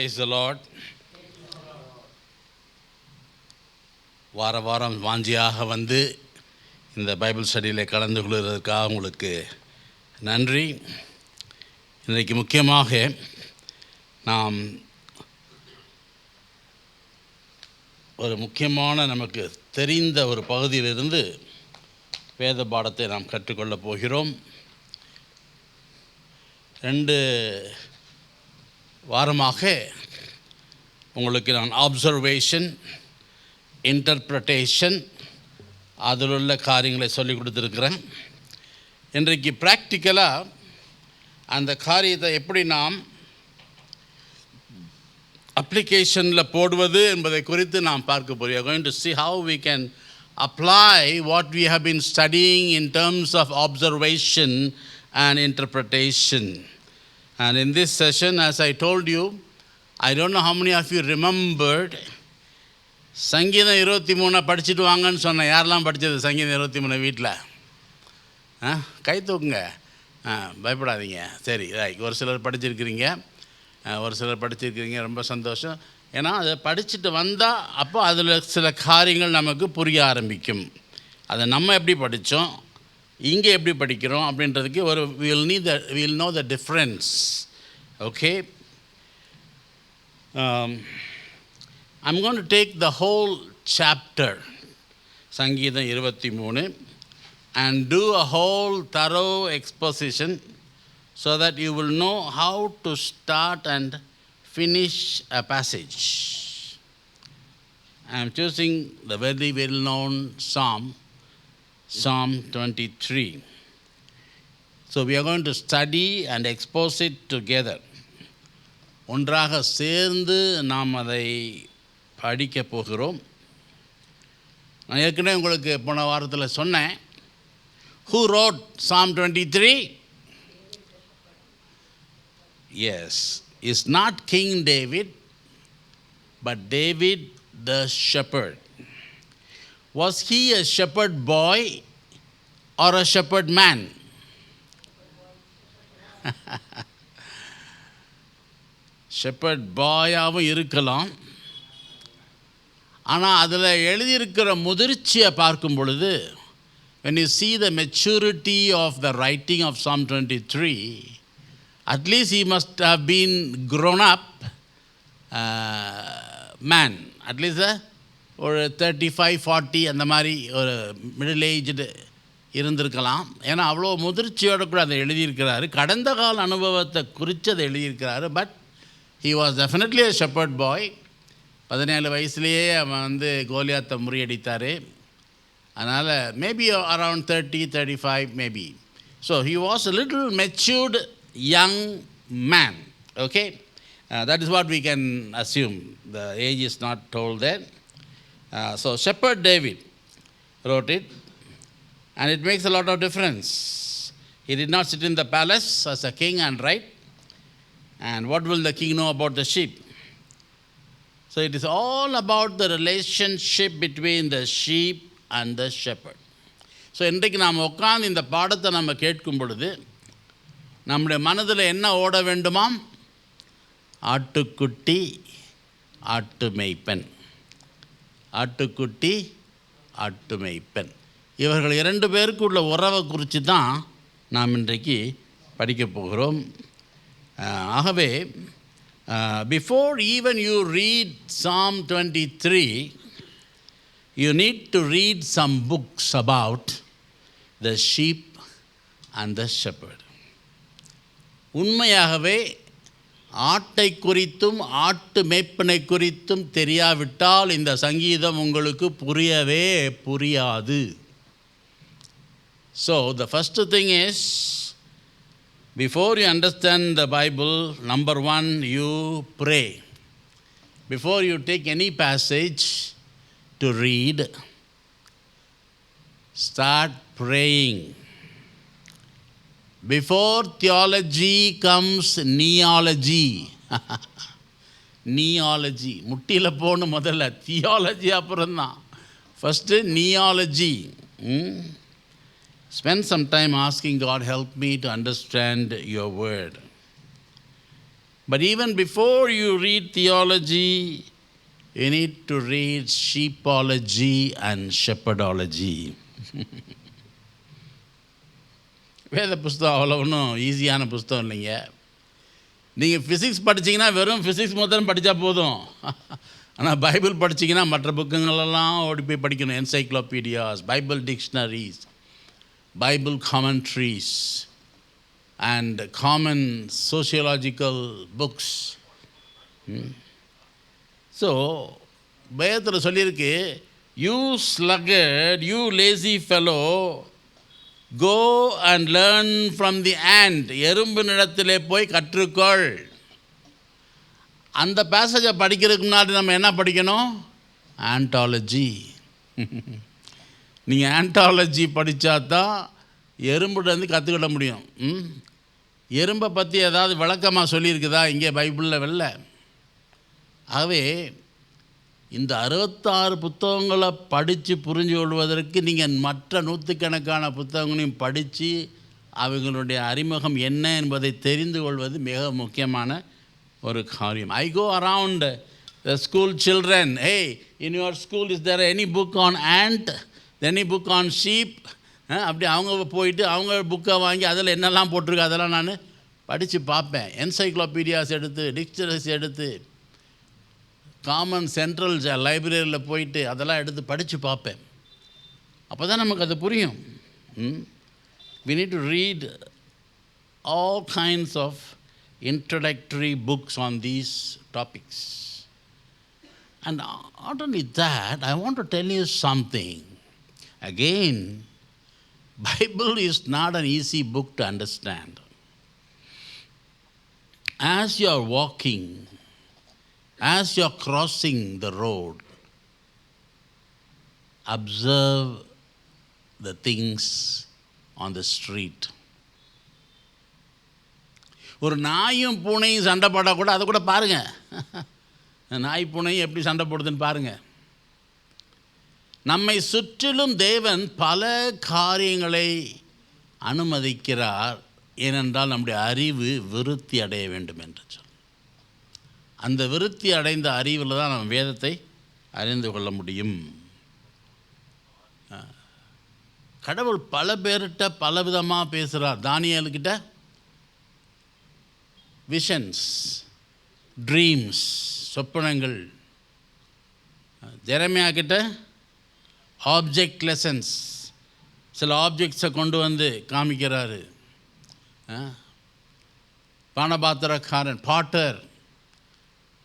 Praise the Lord. வாரம் வாஞ்சியாக வந்து இந்த பைபிள் ஸ்டடியில் கலந்து கொள்வதற்காக உங்களுக்கு நன்றி. இன்றைக்கு முக்கியமாக நாம் ஒரு முக்கியமான நமக்கு தெரிந்த ஒரு பகுதியிலிருந்து வேத பாடத்தை நாம் கற்றுக்கொள்ளப் போகிறோம். 2 வாரமாக உங்களுக்கு நான் ஆப்சர்வேஷன், இன்டர்பிரட்டேஷன் அதில் உள்ள காரியங்களை சொல்லிக் கொடுத்துருக்குறேன். இன்றைக்கு ப்ராக்டிக்கலாக அந்த காரியத்தை எப்படி நாம் அப்ளிகேஷனில் போடுவது என்பதை குறித்து நாம் பார்க்க போகிறோம். We are going to see how we can apply what we have been studying in terms of observation and interpretation. And in this session, as I told you, I don't know how many of you remembered சங்கீதம் 23 படிச்சுட்டு வாங்கன்னு சொன்னேன். யாரெல்லாம் படித்தது சங்கீதம் 23 வீட்டில்? கை தூக்குங்க, பயப்படாதீங்க. சரி, ஒரு சிலர் படிச்சிருக்கிறீங்க, ரொம்ப சந்தோஷம். ஏன்னா அதை படிச்சுட்டு வந்தால் அப்போ அதில் சில காரியங்கள் நமக்கு புரிய ஆரம்பிக்கும். அதை நம்ம எப்படி படித்தோம், இங்கே எப்படி படிக்கிறோம் அப்படின்றதுக்கு ஒரு we'll know the difference. Okay? I'm going to take the whole chapter, சங்கீதம் 23, and do a whole thorough exposition so that you will know how to start and finish a passage. I am choosing the very well-known Psalm 23. So we are going to study and expose it together. ஒன்றாக சேர்ந்து நாம் அதை படிக்க போகிறோம். நான் ஏற்கனவே உங்களுக்கு போன வாரத்தில் சொன்னேன், who wrote Psalm 23? Yes, it's not King David, but David the shepherd. Was he a shepherd boy or a shepherd man? shepherd boy-ஆகவும் இருக்கலாம். ஆனால் அதில் எழுதியிருக்கிற முதிர்ச்சியை பார்க்கும் பொழுது, when you see the maturity of the writing of Psalm 23, at least he must have been grown up man, at least ஒரு 35-40 அந்த மாதிரி ஒரு மிடில் ஏஜ்டு இருந்திருக்கலாம். ஏன்னா அவ்வளோ முதிர்ச்சியோடு கூட அதை எழுதியிருக்கிறாரு. கடந்த கால அனுபவத்தை குறித்து அதை எழுதியிருக்கிறாரு. But he was definitely a shepherd boy. 17 வயசுலேயே அவன் வந்து கோலியாத்தை முறியடித்தார். அதனால் maybe around 30-35 maybe. So he was a little matured young man. Okay? That is what we can assume. The age is not told there. So Shepherd David wrote it, and it makes a lot of difference. He did not sit in the palace as a king and write. And what will the king know about the sheep? So it is all about the relationship between the sheep and the shepherd. So இன்றைக்கு நாம் உட்காந்து இந்த பாடத்தை நம்ம கேட்கும் பொழுது நம்முடைய மனதில் என்ன ஓட வேண்டுமாம்? ஆட்டுக்குட்டி, ஆட்டு மேய்ப்பன். ஆட்டுக்குட்டி, ஆட்டு மேய்ப்பன். இவர்கள் 2 பேருக்கு உள்ள உறவை குறித்து தான் நாம் இன்றைக்கு படிக்க போகிறோம். ஆகவே before even you read Psalm 23, you need to read some books about the sheep and the shepherd. உண்மையாகவே ஆட்டை குறித்தும் ஆட்டு மேய்ப்பனை குறித்தும் தெரியாவிட்டால் இந்த சங்கீதம் உங்களுக்கு புரியவே புரியாது. So the first thing is, before you understand the Bible, number 1, you pray. Before you take any passage to read, start praying. Before theology comes neology. neology. முட்டியில் போகணும் முதல்ல, தியாலஜி அப்புறம் தான். First neology. Spend some time asking God, help me to understand your word. But even before you read theology, you need to read sheepology and shepherdology. வேத புஸ்தகம் அவ்வளோ ஒன்றும் ஈஸியான புஸ்தகம் இல்லைங்க. நீங்கள் ஃபிசிக்ஸ் படிச்சிங்கன்னா வெறும் ஃபிசிக்ஸ் மொத்தம் படித்தா போதும். ஆனால் பைபிள் படிச்சிங்கன்னா மற்ற புக்குங்களெல்லாம் ஓடி போய் படிக்கணும். Encyclopedias, Bible dictionaries, Bible commentaries and common sociological books. So வேதத்தில் சொல்லியிருக்கு, you sluggard, you lazy fellow, go and learn from the ant, எறும்பு நிலத்திலே போய் கற்றுக்கொள். அந்த பேசேஜை படிக்கிறதுக்கு முன்னாடி நம்ம என்ன படிக்கணும்? ஆண்டாலஜி. நீங்கள் ஆண்டாலஜி படித்தா தான் எறும்புலேருந்து கற்றுக்கிட முடியும். எறும்பை பற்றி ஏதாவது விளக்கமாக சொல்லியிருக்குதா இங்கே பைபிளில் வெளில? ஆகவே இந்த 66 புத்தகங்களை படித்து புரிஞ்சு கொள்வதற்கு நீங்கள் மற்ற நூற்றுக்கணக்கான புத்தகங்களையும் படித்து அவங்களுடைய அறிமுகம் என்ன என்பதை தெரிந்து கொள்வது மிக முக்கியமான ஒரு காரியம். I go around the school children, hey, in your school is there any book on ant, any book on sheep? அப்படி அவங்க போயிட்டு அவங்க புக்கை வாங்கி அதில் என்னெல்லாம் போட்டிருக்கு அதெல்லாம் நான் படித்து பார்ப்பேன். என்சைக்ளோபீடியாஸ் எடுத்து, டிக்ஷனரிஸ் எடுத்து, காமன் சென்ட்ரல் லைப்ரரியில் போயிட்டு அதெல்லாம் எடுத்து படித்து பார்ப்பேன். அப்போ தான் நமக்கு அது புரியும். We need to read all kinds of introductory books on these topics. And not only that, I want to tell you something. Again, Bible is not an easy book to understand. As you are walking, as you are crossing the road, observe the things on the street. ஒரு நாயும் பூனையும் சண்டை போட்டால் கூட அதை கூட பாருங்கள். நாய் பூனையும் எப்படி சண்டை போடுதுன்னு பாருங்கள். நம்மை சுற்றிலும் தேவன் பல காரியங்களை அனுமதிக்கிறார். ஏனென்றால் நம்முடைய அறிவு விருத்தி அடைய வேண்டும் என்று சொல். அந்த விருத்தி அடைந்த அறிவில் தான் நம்ம வேதத்தை அறிந்து கொள்ள முடியும். கடவுள் பல பேர்கிட்ட பல விதமாக பேசுகிறார். தானியேலுக்கிட்ட விஷன்ஸ், ட்ரீம்ஸ், சொப்பனங்கள். ஜெரமியா கிட்ட ஆப்ஜெக்ட் லெசன்ஸ், சில ஆப்ஜெக்ட்ஸை கொண்டு வந்து காமிக்கிறாரு. பானபாத்திரக்காரன் பாட்டர்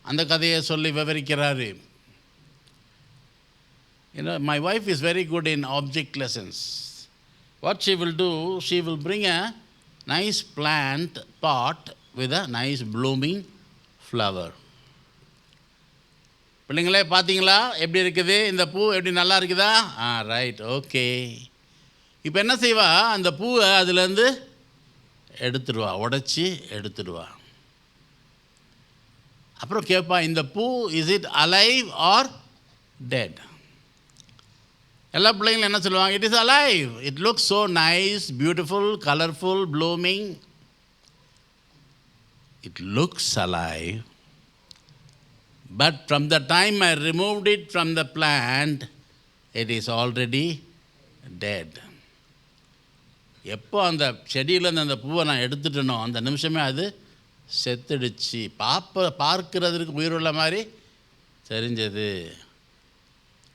அந்த கதையை சொல்லி விவரிக்கிறாரு. My wife is very good in object lessons. What she will do, she will bring a nice plant pot with a nice blooming flower. பிள்ளைங்களே பார்த்தீங்களா எப்படி இருக்குது இந்த பூ, எப்படி நல்லா இருக்குதா? Right, okay. இப்போ என்ன செய்வா, அந்த பூவை அதுலேருந்து எடுத்துடுவா, உடச்சி எடுத்துடுவா. அப்புறம் கேட்பா, இந்த பூ is it alive or dead? எல்லா பிள்ளைங்களும் என்ன சொல்லுவாங்க? It is alive. It looks so nice, beautiful, colourful, blooming. It looks alive, but from the time I removed it from the plant, it is already dead. எப்போ அந்த செடியிலேருந்து அந்த பூவை நான் எடுத்துட்டனோ அந்த நிமிஷமே அது செத்துடுச்சு. பார்க்கிறதுக்கு உயிருள்ள மாதிரி தெரிஞ்சது.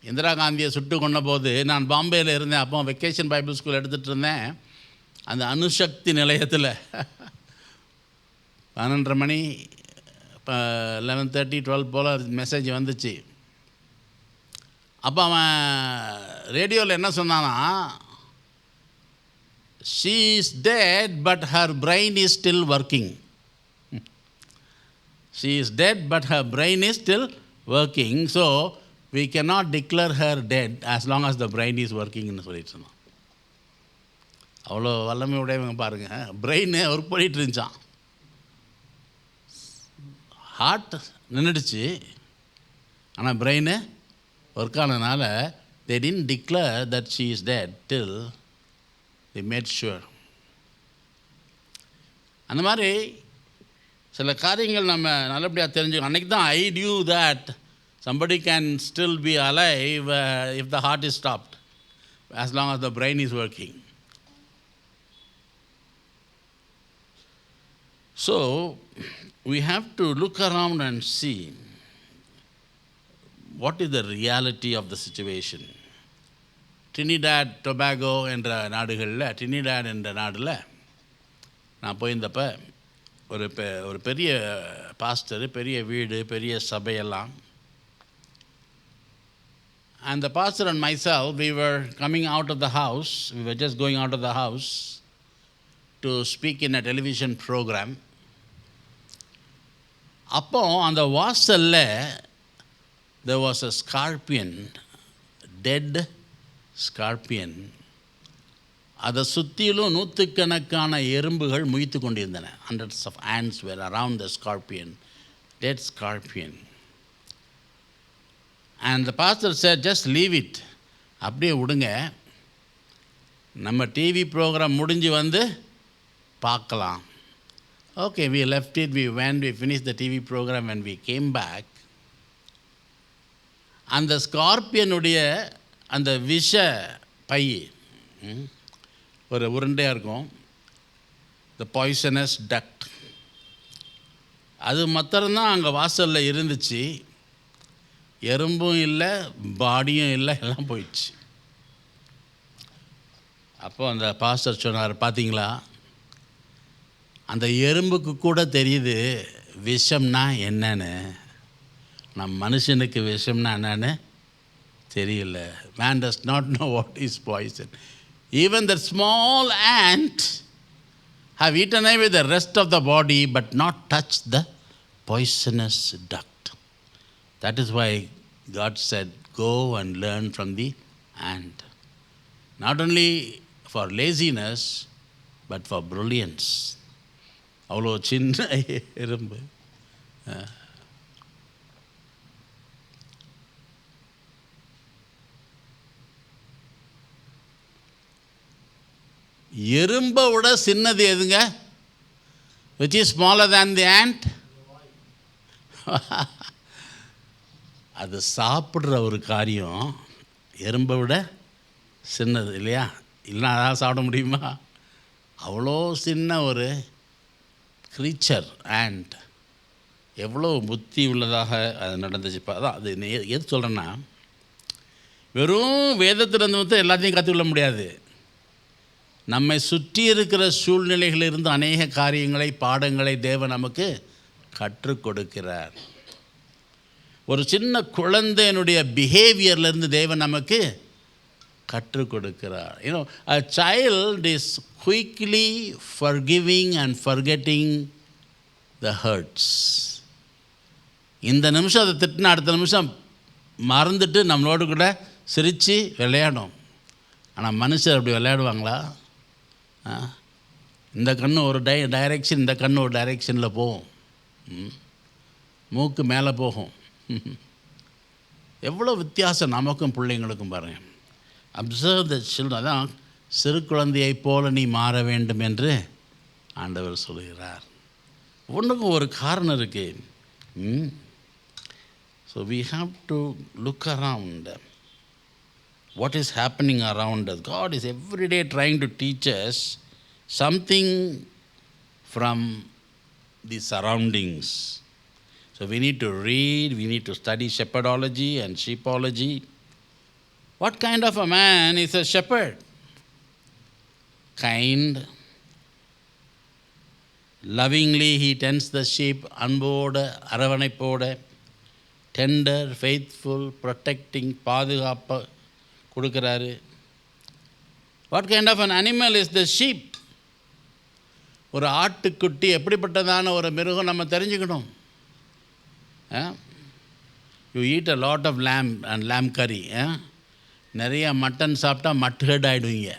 இந்திரா காந்தியை சுட்டு கொண்ட போது நான் பாம்பேயில் இருந்தேன். அப்போ வெக்கேஷன் பைபிள் ஸ்கூல் எடுத்துகிட்டு இருந்தேன். அந்த அணுசக்தி நிலையத்தில் 12:30 மணி, இப்போ 11:30, 12 போல் மெசேஜ் வந்துச்சு. அப்போ அவன் ரேடியோவில் என்ன சொன்னான்னா, she is dead but her brain is still working. She is dead but her brain is still working, so we cannot declare her dead as long as the brain is working ன்னு சொல்லிட்டு சொன்னான். அவ்வளோ வல்லமை உடையவங்க பாருங்கள். Brain work பண்ணிகிட்டு இருந்துச்சான். Heart நின்றுடுச்சு, ஆனால் brain work ஆனதுனால they didn't declare that she is dead till they made sure. அந்த மாதிரி சில காரியங்கள் நம்ம நல்லபடியாக தெரிஞ்சுக்கணும். அன்றைக்கி தான் I due that somebody can still be alive if the heart is stopped, as long as the brain is working. So we have to look around and see what is the reality of the situation. Trinidad Tobago என்ற நாடுகளில், Trinidad என்ற நாடில் நான் போயிருந்தப்ப ஒரு பெரிய pastor, பெரிய வீடு, பெரிய சபையெல்லாம். And the pastor and myself, we were coming out of the house. We were just going out of the house to speak in a television program. அப்போ அந்த வாசல்ல there was a scorpion, dead scorpion. அதை சுற்றிலும் நூற்றுக்கணக்கான எறும்புகள் முய்த்து கொண்டிருந்தன. Hundreds of ants were around the scorpion, dead scorpion. And the pastor said, just leave it. அப்படியே விடுங்க, நம்ம டிவி ப்ரோக்ராம் முடிஞ்சு வந்து பார்க்கலாம். Okay, we left it, we went, we finished the TV program and we came back. அந்த ஸ்கார்பியனுடைய அந்த விஷ by ஒரு உருண்டையாக இருக்கும், the poisonous duct, அது மாத்திரம்தான் அங்கே வாசலில் இருந்துச்சு. எறும்பும் இல்லை, பாடியும் இல்லை, எல்லாம் போயிடுச்சு. அப்போ அந்த பாஸ்டர் சொன்னார், பார்த்தீங்களா, அந்த எறும்புக்கு கூட தெரியுது விஷம்னா என்னன்னு. நம் மனுஷனுக்கு விஷம்னா என்னன்னு தெரியல. Man does not know what is poison. Even the small ant have eaten away the rest of the body but not touched the poisonous duct. That is why God said, go and learn from the ant. Not only for laziness, but for brilliance. அவ்வளோ சின்ன எறும்பு. எறும்பை விட சின்னது எதுங்க? which is smaller than the ant? அது சாப்பிட்ற ஒரு காரியம் எறும்பை விட சின்னது இல்லையா? இல்லைனா அதான் சாப்பிட முடியுமா? அவ்வளோ சின்ன ஒரு க்ரீச்சர் ஆண்ட். எவ்வளோ புத்தி உள்ளதாக அது நடந்துச்சு. அதான் அது எது சொல்கிறேன்னா, வெறும் வேதத்திலிருந்து வந்து எல்லாத்தையும் கற்றுக்கொள்ள முடியாது. நம்மை சுற்றி இருக்கிற சூழ்நிலைகளிலிருந்து அநேக காரியங்களை, பாடங்களை தேவன் நமக்கு கற்றுக் கொடுக்கிறார். ஒரு சின்ன குழந்தையினுடைய பிஹேவியர்லேருந்து தேவன் நமக்கு கற்றுக் கொடுக்கிறார். You know, a child is quickly forgiving and forgetting the hurts. இந்த நிமிஷம் அதை திட்டினா அடுத்த நிமிஷம் மறந்துட்டு நம்மளோடு கூட சிரித்து விளையாடும். ஆனால் மனுஷர் அப்படி விளையாடுவாங்களா? இந்த கண்ணு ஒரு டைரெக்ஷன், இந்த கண்ணு ஒரு டைரெக்ஷனில் போகும், மூக்கு மேலே போகும். எவ்வளோ வித்தியாசம் நமக்கும் பிள்ளைங்களுக்கும் பாருங்கள். Observe the children. அதான் சிறு குழந்தையைப் போல நீ மாற வேண்டும் என்று ஆண்டவர் சொல்கிறார். ஒன்றுக்கும் ஒரு காரணம் இருக்குது. So we have to look around what is happening around us. God is every day trying to teach us something from the surroundings. So we need to read, we need to study shepherdology and sheepology. What kind of a man is a shepherd? Kind, lovingly he tends the sheep, அன்போடு அரவணைப்போடு, tender, faithful, protecting, பாதுகாப்பு கொடுக்குறாரு. What kind of an animal is the sheep? ஒரு ஆட்டுக்குட்டி எப்படிப்பட்டதான ஒரு மிருகம் நம்ம தெரிஞ்சுக்கணும். You eat a lot of lamb and lamb curry. நிறைய மட்டன் சாப்பிட்டா மட்ஹெட் ஆகிடுவீங்க.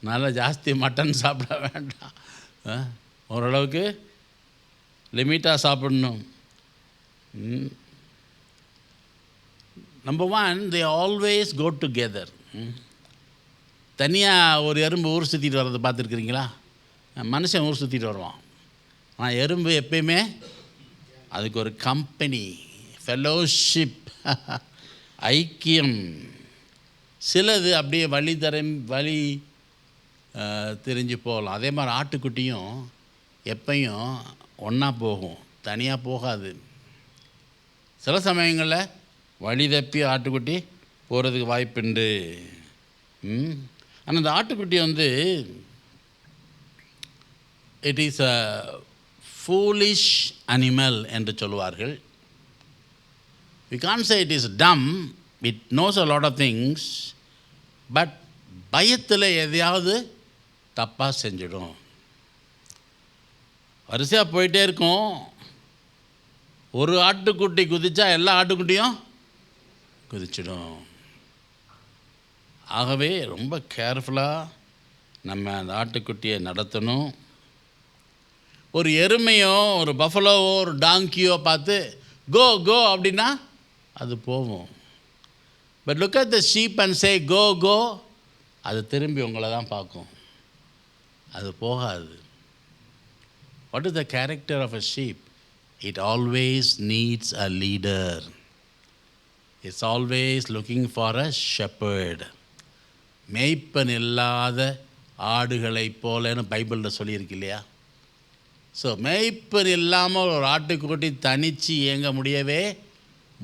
நல்லா ஜாஸ்தி மட்டன் சாப்பிட வேண்டாம். ஓரளவுக்கு லிமிட்டாக சாப்பிடணும். Number one, they always go together. தனியாக ஒரு எறும்பு ஊர் சுற்றிட்டு வர்றது பார்த்துருக்குறீங்களா? மனுஷன் ஊர் சுற்றிட்டு வருவான், ஆனால் எறும்பு எப்பயுமே அதுக்கு ஒரு கம்பெனி, ஃபெலோஷிப், ஐக்கியம். சிலது அப்படியே வழி தெரிஞ்சு போகலாம். அதே மாதிரி ஆட்டுக்குட்டியும் எப்பையும் ஒன்றா போகும், தனியாக போகாது. சில சமயங்களில் வழி தப்பி ஆட்டுக்குட்டி போகிறதுக்கு வாய்ப்புண்டு. ஆனால் இந்த ஆட்டுக்குட்டி வந்து it is a foolish animal என்று சொல்லுவார்கள். We can't say it is dumb, it knows a lot of things, but பயத்தில் எதையாவது தப்பாக செஞ்சிடும். வரிசையாக போயிட்டே இருக்கும். ஒரு ஆட்டுக்குட்டி குதிச்சா எல்லா ஆட்டுக்குட்டியும் குதிச்சிடும். ஆகவே ரொம்ப கேர்ஃபுல்லாக நம்ம அந்த ஆட்டுக்குட்டியை நடத்தணும். ஒரு எருமையோ ஒரு பஃபலோவோ ஒரு டாங்கியோ பார்த்து கோ கோ அப்படின்னா அது போகும். But look at the sheep and say go go, அது திரும்பி உங்களை தான் பார்க்கும், அது போகாது. What is the character of a sheep? It always needs a leader. It's always looking for a shepherd. மேய்ப்பன் இல்லாத ஆடுகளைப் போலன்னு பைபிளில் சொல்லியிருக்கு இல்லையா? ஸோ மேய்ப்பன் இல்லாமல் ஒரு ஆட்டுக்குட்டி தனித்து இயங்க முடியவே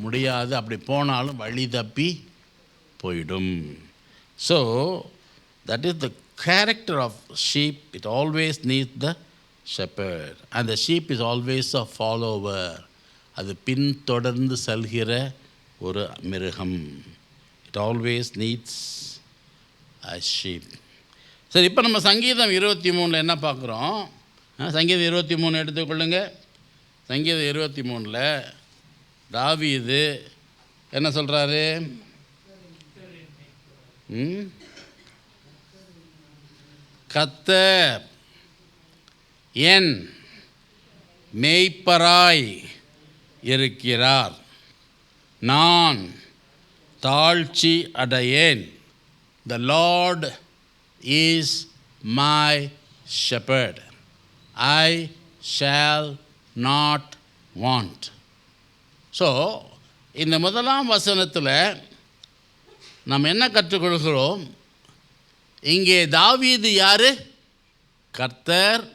முடியாது. அப்படி போனாலும் வழி தப்பி போயிடும். So that is the character of sheep. It always needs the shepherd, and the sheep is always a follower. அது பின்தொடர்ந்து செல்கிற ஒரு மிருகம். It always needs a sheep. சரி, இப்போ நம்ம சங்கீதம் 23 என்ன பார்க்குறோம்? சங்கீதம் 23 எடுத்துக்கொள்ளுங்க. சங்கீதம் 23 தாவீது என்ன சொல்கிறாரு? கர்த்தர் என் மேய்ப்பராய் இருக்கிறார், நான் தாழ்ச்சி அடையேன். The Lord is my shepherd, I shall not want. So இந்த முதலாம் வசனத்தில் நம்ம என்ன கற்றுக்கொள்கிறோம்? இங்கே தாவீது யார்? கர்த்தர்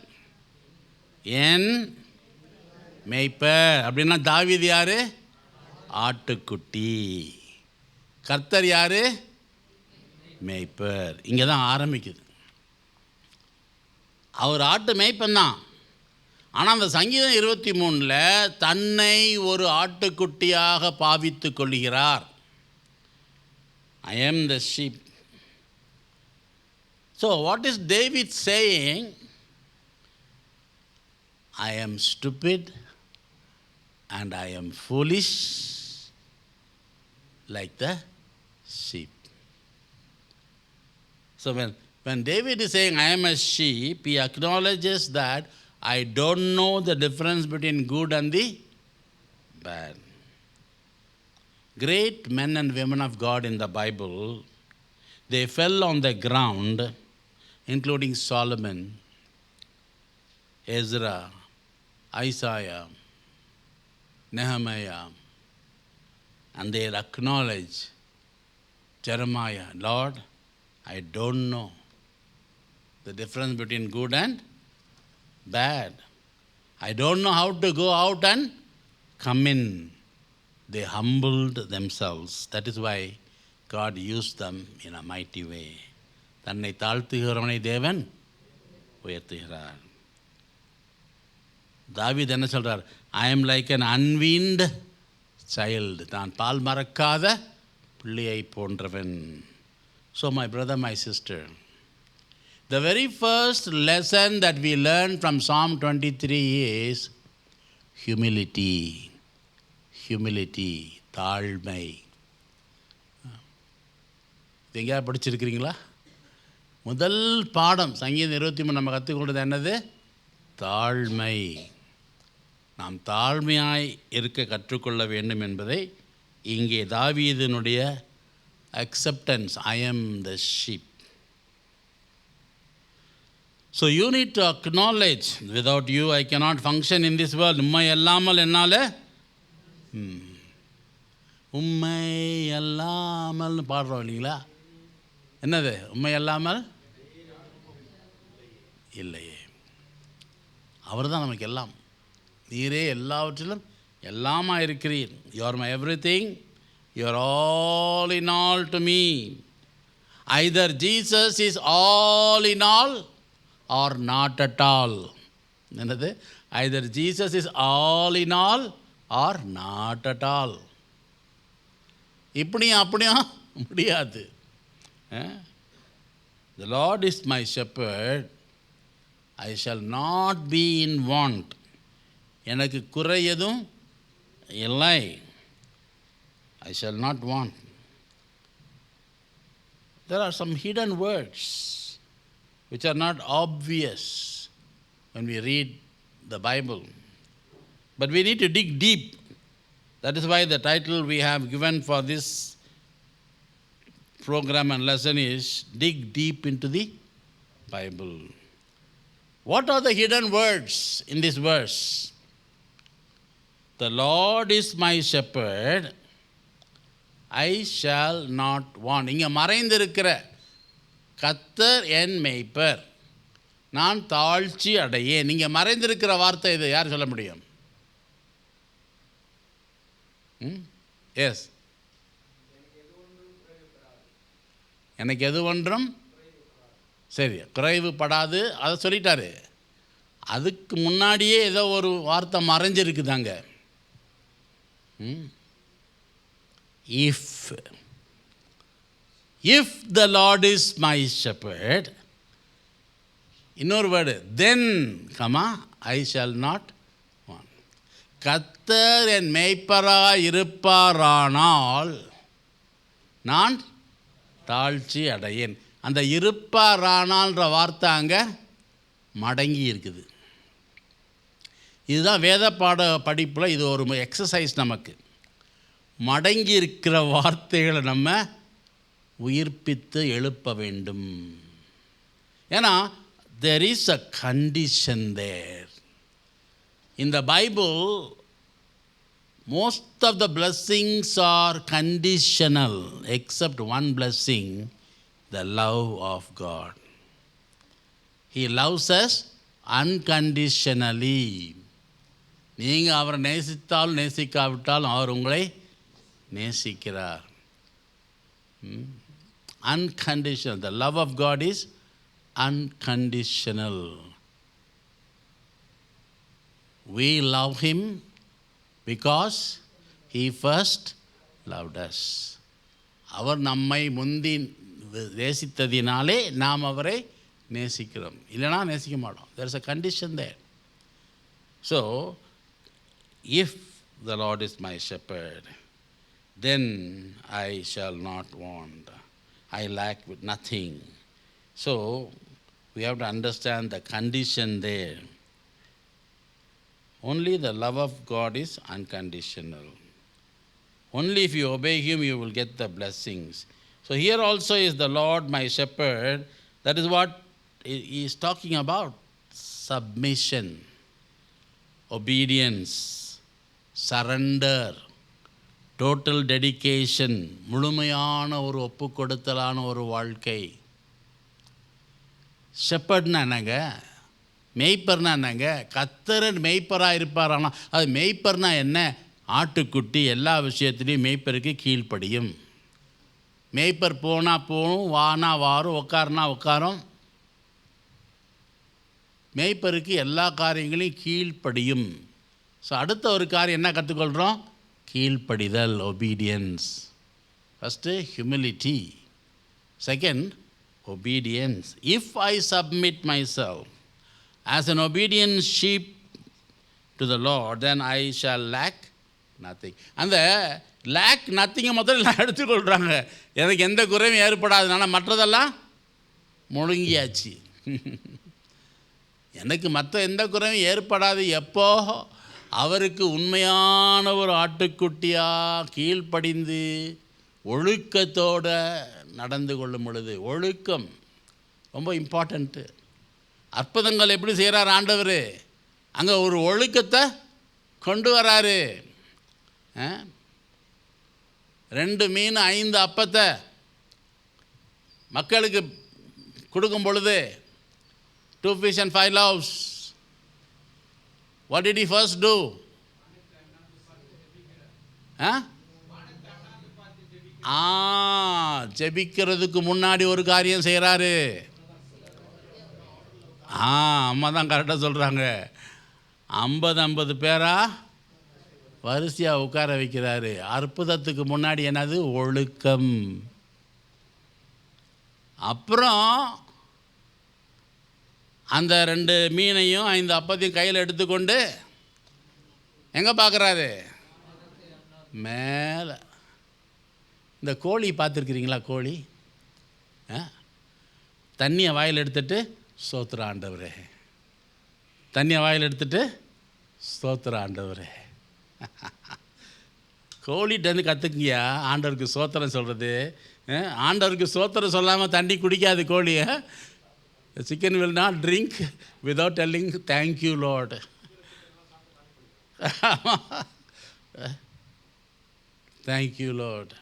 என் மேய்ப்பர். அப்படின்னா தாவீது யார்? ஆட்டுக்குட்டி. கர்த்தர் யார்? மேய்ப்பர். இங்கே தான் ஆரம்பிக்குது. அவர் ஆட்டு மேய்ப்பன் தான். ஆனால் அந்த சங்கீதம் 23 தன்னை ஒரு ஆட்டுக்குட்டியாக பாவித்து கொள்கிறார். I am the sheep. So what is David saying? I am stupid and I am foolish like the sheep. So when David is saying I am a sheep, he acknowledges that I don't know the difference between good and the bad. Great men and women of God in the Bible, they fell on the ground, including Solomon, Ezra, Isaiah, Nehemiah, and they acknowledge Jeremiah, Lord, I don't know the difference between good and bad. I don't know how to go out and come in. They humbled themselves. That is why God used them in a mighty way. தன்னை தாழ்த்துகிறவனை தேவன் உயர்த்துகிறார். தாவீது என்ன சொல்கிறார்? I am like an unweaned child. தான் பால் மறக்காத பிள்ளையை போன்றவன். So my brother, my sister, the very first lesson that we learn from Psalm 23 is humility. Humility, தாழ்மை. எங்கேயாவது படிச்சிருக்கிறீங்களா? முதல் பாடம் சங்கீதம் 23 நம்ம கற்றுக்கொண்டது என்னது? தாழ்மை. நாம் தாழ்மையாய் இருக்க கற்றுக்கொள்ள வேண்டும் என்பதை இங்கே தாவீதினுடைய acceptance, I am the sheep. So you need to acknowledge, without you I cannot function in this world. உண்மை அல்லாமல் என்னால், உண்மை அல்லாமல்னு பாடுறோம் இல்லைங்களா? என்னது உண்மை அல்லாமல் இல்லையே. அவர் தான் நமக்கு எல்லாம். நீரே எல்லாவற்றிலும் எல்லாமா இருக்கிறீர். You are my everything, you are all in all to me. Either Jesus is all in all or not at all. என்னது? Either Jesus is all in all or not at all. இப்படியும் அப்படியும் முடியாது. The Lord is my shepherd, I shall not be in want. எனக்கு குறை எதுவும் இல்லை. I shall not want. There are some hidden words which are not obvious when we read the Bible, but we need to dig deep. That is why the title we have given for this program and lesson is Dig Deep into the Bible. What are the hidden words in this verse? The Lord is my shepherd, I shall not want. இங்கே மறைந்திருக்கிற கர்த்தர் என் மேய்ப்பர், நான் தாழ்ச்சி அடையேன். நீங்கள் மறைந்திருக்கிற வார்த்தை இது. யார் சொல்ல முடியும்? எஸ், எனக்கு எது ஒன்றும் சரி குறைவுபடாது. அதை சொல்லிட்டாரு. அதுக்கு முன்னாடியே ஏதோ ஒரு வார்த்தை மறைஞ்சிருக்குதாங்க. If the Lord is my shepherd, இன்னொரு word then comma I shall not want. கர்த்தர் என் மேய்ப்பராய் இருப்பாரானால் நான் தாழ்ச்சி அடையேன். அந்த இருப்பாரானால்ன்ற வார்த்தை அங்கே மடங்கி இருக்குது. இதுதான் வேத பாட படிப்பில் இது ஒரு எக்ஸசைஸ். நமக்கு மடங்கி இருக்கிற வார்த்தைகளை நம்ம உயிர்ப்பித்து எழுப்ப வேண்டும். ஏன்னா there is a condition there. In the Bible, most of the blessings are conditional except one blessing, the love of God. He loves us unconditionally. நீங்கள் அவரை நேசித்தாலும் நேசிக்காவிட்டாலும் அவர் உங்களை நேசிக்கிறார். Unconditional. The love of God is unconditional. We love him because he first loved us. அவர் நம்மை முந்தி நேசித்ததினாலே நாம் அவரை நேசிக்கிறோம். இல்லைனா நேசிக்க மாட்டோம். There is a condition there. So, if the Lord is my shepherd, then I shall not want. I lack with nothing. So, we have to understand the condition there. Only the love of God is unconditional. Only if you obey him, you will get the blessings. So here also is the Lord my shepherd. That is what he is talking about. Submission, obedience, surrender, total dedication, முழுமையான ஒரு ஒப்பு கொடுத்தலான ஒரு வாழ்க்கை. ஷெப்பர்ட்னா என்னங்க? மேய்ப்பர்னா என்னங்க? கர்த்தர் மேய்ப்பராக இருப்பார். ஆனால் அது மேய்ப்பர்னா என்ன? ஆட்டுக்குட்டி எல்லா விஷயத்துலேயும் மேய்ப்பருக்கு கீழ்ப்படியும். மேய்ப்பர் போனால் போகும், வானா வாரும், உட்காருனா உட்காரும். மேய்ப்பருக்கு எல்லா காரியங்களையும் கீழ்ப்படியும். ஸோ அடுத்த ஒரு காரியம் என்ன கற்றுக்கொள்கிறோம்? கீழ்ப்படிதல், obedience. First humility, second obedience. If I submit myself as an obedient sheep to the Lord, then I shall lack nothing. அந்த லேக் நத்திங்கை முதல்ல எடுத்துக்கொள்கிறாங்க. எனக்கு எந்த குறையும் ஏற்படாதுனால மற்றதெல்லாம் முழுங்கியாச்சு. எனக்கு மற்ற எந்த குறையும் ஏற்படாது. எப்போ அவருக்கு உண்மையான ஒரு ஆட்டுக்குட்டியாக கீழ்ப்படிந்து ஒழுக்கத்தோடு நடந்து கொள்ளும் பொழுது. ஒழுக்கம் ரொம்ப இம்பார்ட்டண்ட்டு. அற்புதங்கள் எப்படி செய்கிறார் ஆண்டவர்? அங்கே ஒரு ஒழுக்கத்தை கொண்டு வராரு. 2 மீன் 5 அப்பத்தை மக்களுக்கு கொடுக்கும் பொழுது 2 fish and 5 loaves. What did he first do? ஜெபிக்கிறதுக்கு முன்னாடி ஒரு காரியம் செய்கிறாரு. அம்மா தான் கரெக்டாக சொல்கிறாங்க. 50 பேரா வரிசையாக உட்கார வைக்கிறாரு. அற்புதத்துக்கு முன்னாடி என்னது? ஒழுக்கம். அப்புறம் அந்த 2 மீனையும் 5 அப்பத்தையும் கையில் எடுத்துக்கொண்டு எங்கே பார்க்குறாரு? மேலே. இந்த கோழி பார்த்துருக்குறீங்களா? கோழி தண்ணியை வாயில் எடுத்துட்டு ஸ்தோத்திர ஆண்டவரே, தண்ணியை வாயில் எடுத்துட்டு ஸ்தோத்திர ஆண்டவரே. கோழிட்டேருந்து கற்றுக்குங்கயா ஆண்டவருக்கு ஸ்தோத்திரம் சொல்கிறது. ஆண்டவருக்கு ஸ்தோத்திரம் சொல்லாமல் தண்ணி குடிக்காது கோழி. Chicken will not drink without telling thank you Lord. Thank you Lord.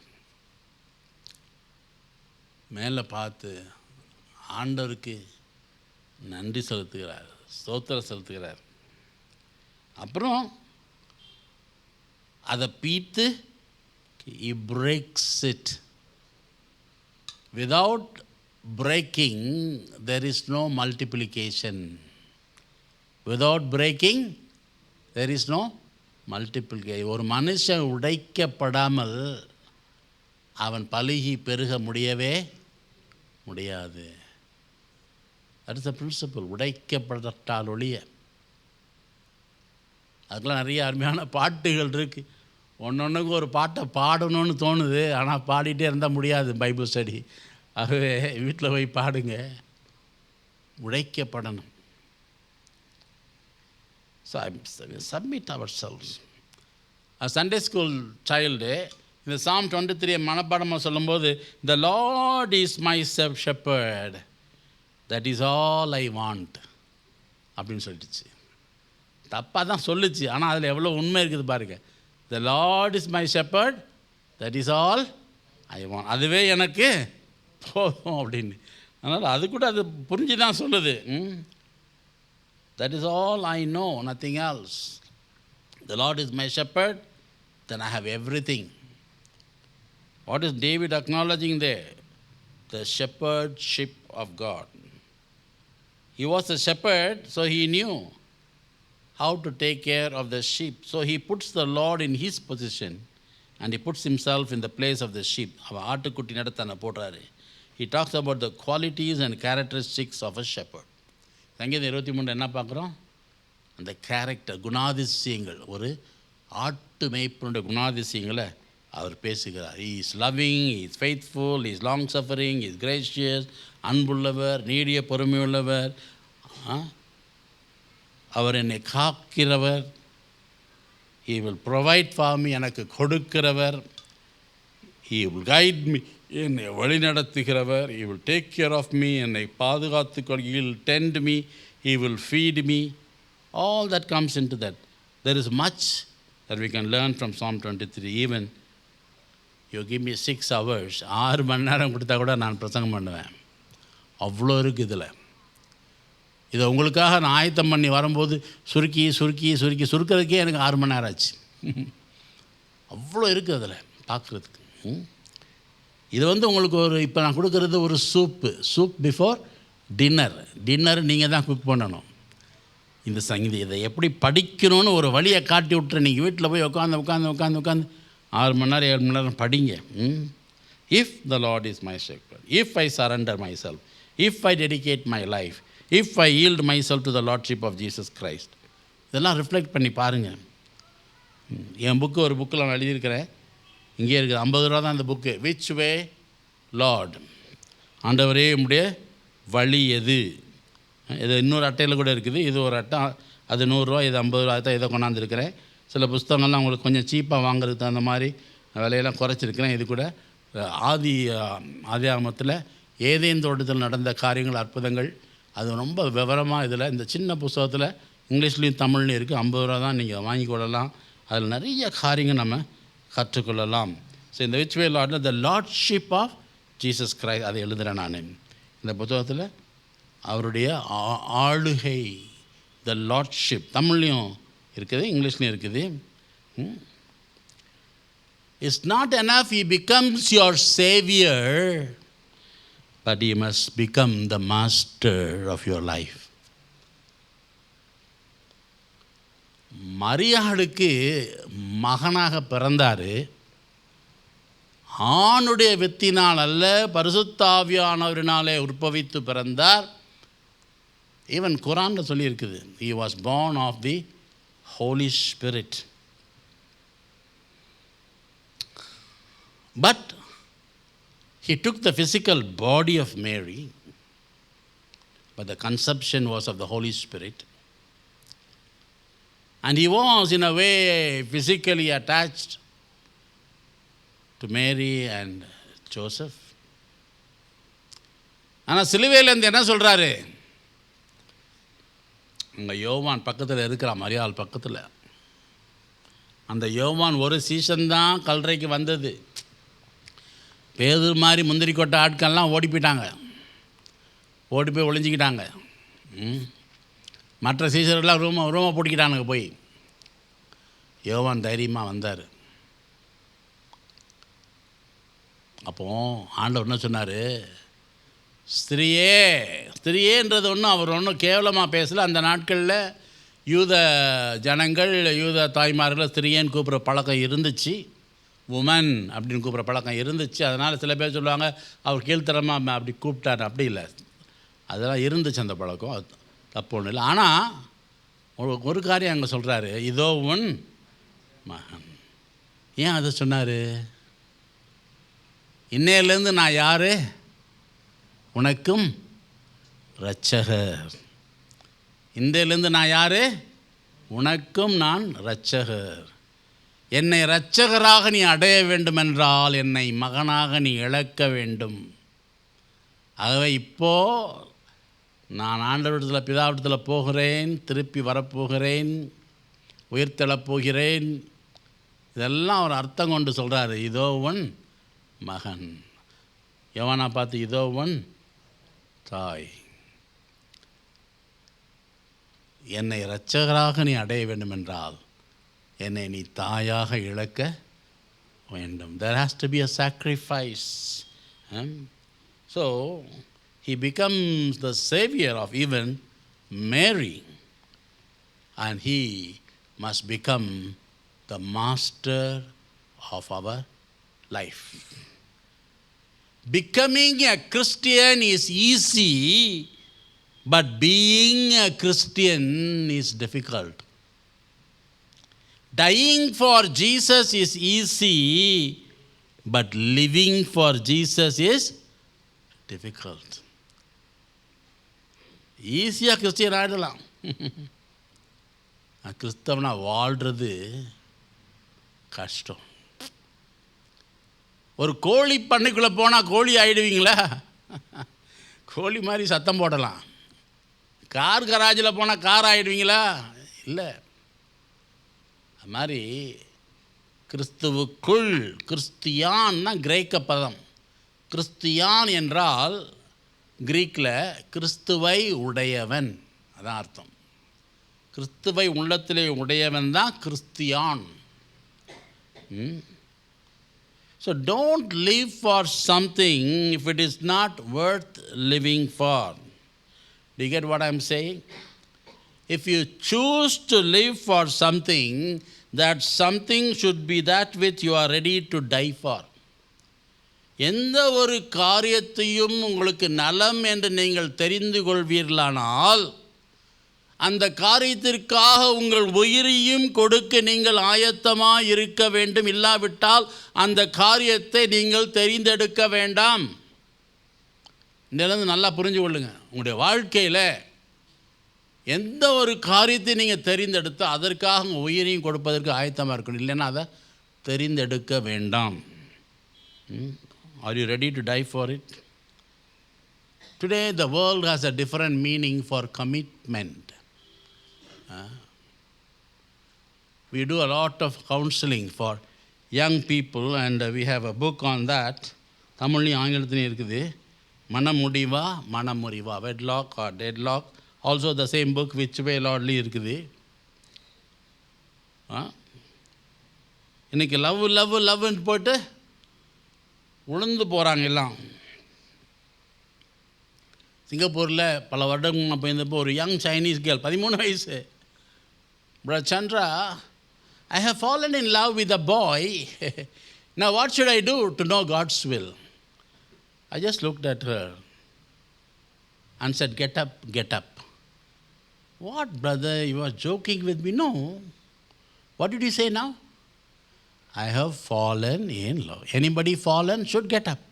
மேலே பார்த்து ஆண்டவருக்கு நன்றி செலுத்துகிறார், ஸ்தோத்திரம் செலுத்துகிறார். அப்புறம் அதை பீத்து he breaks it. Without breaking there is no multiplication. Without breaking there is no multiplication. ஒரு மனுஷன் உடைக்கப்படாமல் அவன் பலுகி பெருக முடியவே முடியாது. That is the principle. உடைக்கப்பட்டால் ஒழிய. அதுக்கெல்லாம் நிறைய அருமையான பாட்டுகள் இருக்குது. ஒன்றொன்றுக்கு ஒரு பாட்டை பாடணும்னு தோணுது, ஆனால் பாடிட்டே இருந்தால் முடியாது பைபிள் ஸ்டடி. ஆகவே வீட்டில் போய் பாடுங்க. உடைக்கப்படணும். Submit ourselves. A Sunday school child இந்த Psalm 23 மனப்பாடமாக சொல்லும்போது, the Lord is my shepherd, that is all I want அப்படின்னு சொல்லிடுச்சு. தப்பாக தான் சொல்லிச்சு, ஆனால் அதில் எவ்வளோ உண்மை இருக்குது பாருங்க. the Lord is my shepherd, that is all I want. அதுவே எனக்கு போதும் அப்படின்னு. அதனால் அது கூட அது புரிஞ்சு தான் சொல்லுது. that is all I know, nothing else. the Lord is my shepherd, then I have everything. What is David acknowledging there? The shepherdship of God. He was a shepherd, so he knew how to take care of the sheep. So he puts the Lord in his position and he puts himself in the place of the sheep. அவன் ஆட்டுக்குட்டி நடத்தன போடுறாரு. He talks about the qualities and characteristics of a shepherd. சங்கீதம் 23 என்ன பார்க்குறோம்? அந்த character, குணாதிசயங்கள், ஒரு ஆட்டு மேய்ப்பனுடைய குணாதிசயங்களை அவர் பேசுகிறார். He is loving, he is faithful, he is long suffering, he is gracious, அன்புள்ளவர், நீடிய பொறுமையுள்ளவர், அவர் என்னை காக்கிறவர், he will provide for me, எனக்கு கொடுக்கிறவர், he will guide me, என்னை வழிநடத்துகிறவர், he will take care of me, என்னை பாதுகாத்துக்கொள், he will tend me, he will feed me. All that comes into that. There is much that we can learn from Psalm 23. Even you give me 6 hours, 6 மணி நேரம் கொடுத்தா கூட நான் பிரசங்கம் பண்ணுவேன். அவ்வளோ இருக்குது இதில். இதை உங்களுக்காக நான் ஆயத்தம் பண்ணி வரும்போது சுருக்கிறதுக்கே எனக்கு 6 மணி நேரம் ஆச்சு. அவ்வளோ இருக்குது அதில் பார்க்குறதுக்கு. இது உங்களுக்கு ஒரு, இப்போ நான் கொடுக்குறது ஒரு சூப் பிஃபோர் டின்னர் நீங்கள் தான் குக் பண்ணணும். இந்த இதை எப்படி படிக்கணும்னு ஒரு வழியை காட்டி விட்டுரு. நீங்கள் வீட்டில் போய் உட்காந்து 6 மணி நேரம் 7 மணி நேரம் படிங்க. If the Lord is my shepherd, if I surrender my self, if I dedicate my life, if I yield my self to the lordship of Jesus Christ. இதெல்லாம் ரிஃப்ளெக்ட் பண்ணி பாருங்கள். என் ஒரு புக்கில் நான் எழுதியிருக்கிறேன், இங்கே இருக்குது, 50 ரூபா தான் அந்த புக்கு. விச் வே லார்ட், ஆண்டவரே உம்முடைய வழி எது? இது இன்னொரு அட்டையில் கூட இருக்குது. இது ஒரு அட்டை, அது 100 ரூபா, இது 50 ரூபா தான். இதை கொண்டாந்துருக்கிறேன். சில புஸ்தகங்கள்லாம் உங்களுக்கு கொஞ்சம் சீப்பாக வாங்குறதுக்கு தகுந்த மாதிரி விலையெல்லாம் குறைச்சிருக்கிறேன். இது கூட ஆதியாகமத்தில் ஏதேன் தோட்டத்தில் நடந்த காரியங்கள், அற்புதங்கள், அது ரொம்ப விவரமாக இதில் இந்த சின்ன புத்தகத்தில் இங்கிலீஷ்லேயும் தமிழ்லையும் இருக்குது. 50 ரூபா தான், நீங்கள் வாங்கிக்கொள்ளலாம். அதில் நிறைய காரியங்கள் நம்ம கற்றுக்கொள்ளலாம். ஸோ இந்த which way Lord the lordship of Jesus Christ அதை எழுதுகிறேன் நான் இந்த புத்தகத்தில். அவருடைய ஆளுகை, த லார்ட்ஷிப், தமிழ்லையும் இருக்குது, இங்கிலீஷ்லையும் இருக்குது. It's not enough he becomes your Xavier, but he must become the master of your life. மரியாளுக்கு மகனாக பிறந்தார். ஆணுடைய வித்தினால் அல்ல, பரிசுத்த ஆவியானவரினாலே உற்பவித்து பிறந்தார். ஈவன் குரானில் சொல்லியிருக்குது, he was born of the Holy Spirit. But he took the physical body of Mary, but the conception was of the Holy Spirit. And he was in a way physically attached to Mary and Joseph. ஆனால் சிலுவையிலேருந்து என்ன சொல்கிறாரு? அங்கே யோவான் பக்கத்தில் இருக்கிற மரியாள் பக்கத்தில், அந்த யோவான் ஒரு சீசன்தான் கல்லறைக்கு வந்தது. பேதுரு மாதிரி முந்திரி கொட்டை ஆட்கள்லாம் ஓடி போயிட்டாங்க, ஓடி போய் ஒளிஞ்சிக்கிட்டாங்க. மற்ற சீசர்கள்லாம் ரூமை போட்டிக்கிட்டானுங்க போய். யோவான் தைரியமாக வந்தார். அப்போது ஆண்டவர் என்ன சொன்னார்? ஸ்திரிయేன்றது ஒன்றும் அவர் ஒன்றும் கேவலமாக பேசலை. அந்த நாட்களில் யூத ஜனங்கள், யூத தாய்மார்கள் ஸ்திரியேன்னு கூப்பிட்ற பழக்கம் இருந்துச்சு. உமன் அப்படின்னு கூப்பிட்ற பழக்கம் இருந்துச்சு. அதனால் சில பேர் சொல்லுவாங்க அவர் கீழ்த்தரமாக அப்படி கூப்பிட்டார். அப்படி இல்லை, அதெல்லாம் இருந்துச்சு அந்த பழக்கம், அது தப்பு ஒன்றும் இல்லை. ஆனால் ஒரு காரியம் அங்கே சொல்கிறாரு, இதோ உன் மகன். ஏன் அதை சொன்னார்? இன்னையிலேருந்து நான் யார்? உனக்கும் இரட்சகர். இன்றையிலேருந்து நான் யார்? உனக்கும் நான் இரட்சகர். என்னை இரட்சகராக நீ அடைய வேண்டுமென்றால் என்னை மகனாக நீ இழக்க வேண்டும். ஆகவே இப்போது நான் ஆண்டவரிடத்தில் பிதாவிடத்தில் போகிறேன், திருப்பி வரப்போகிறேன், உயிர்த்தெழப் போகிறேன். இதெல்லாம் அவர் அர்த்தம் கொண்டு சொல்கிறாரு. இதோ உன் மகன். யோவானை பார்த்து இதோ உன் தாய். என்னை இரட்சகராக நீ அடைய வேண்டுமென்றால் என்னை நீ தாயாக இழக்க வேண்டும். There has to be a sacrifice. So he becomes the savior of even Mary, and he must become the master of our life. Becoming a Christian is easy, but being a Christian is difficult. Dying for Jesus is easy, but living for Jesus is difficult. ஈஸியாக Christian ஆகிடலாம். கிறிஸ்தவனா வாழ்கிறது கஷ்டம். ஒரு கோழி பண்ணைக்குள்ளே போனால் கோழி ஆகிடுவீங்களா? கோழி மாதிரி சத்தம் போடலாம். கார் கராஜில் போனால் கார் ஆகிடுவீங்களா? இல்லை. அது மாதிரி கிறிஸ்துவுக்குள், கிறிஸ்தியான்னா கிரேக்க பதம். கிறிஸ்தியான் என்றால் கிரீக்கில் கிறிஸ்துவை உடையவன், அதான் அர்த்தம். கிறிஸ்துவை உள்ளத்திலே உடையவன் தான் Christian. So don't live for something if it is not worth living for. Do you get what I'm saying? If you choose to live for something, that something should be that which you are ready to die for. எந்த ஒரு காரியத்தையும் உங்களுக்கு நலம் என்று நீங்கள் தெரிந்து கொள்வீர்களானால் அந்த காரியத்திற்காக உங்கள் உயிரையும் கொடுக்க நீங்கள் ஆயத்தமாக இருக்க வேண்டும். இல்லாவிட்டால் அந்த காரியத்தை நீங்கள் தெரிந்தெடுக்க வேண்டாம். இதிலிருந்து நல்லா புரிஞ்சு கொள்ளுங்க. உங்களுடைய வாழ்க்கையில் எந்த ஒரு காரியத்தை நீங்கள் தெரிந்தெடுத்து அதற்காக உங்கள் உயிரையும் கொடுப்பதற்கு ஆயத்தமாக இருக்கணும். இல்லைன்னா அதை தெரிந்தெடுக்க வேண்டாம். Are you ready to die for it? Today the world has a different meaning for commitment. We do a lot of counseling for young people and we have a book on that. தமிழ்லையும் ஆங்கிலத்திலையும் இருக்குது. மனமுடிவா மனமுறிவா, wedlock or deadlock. Also the same book which way lordly இருக்குது. இன்றைக்கி லவ்னு போட்டு உளுந்து போகிறாங்க எல்லாம். சிங்கப்பூரில் பல வருடங்கள் போயிருந்தப்போ ஒரு யங் சைனீஸ் கேர்ள், 13 வயசு, Brother Chandra, I have fallen in love with a boy. Now what should I do to know God's will? I just looked at her and said, get up, get up. What, brother, you are joking with me? No. What did you say now? I have fallen in love. Anybody fallen should get up.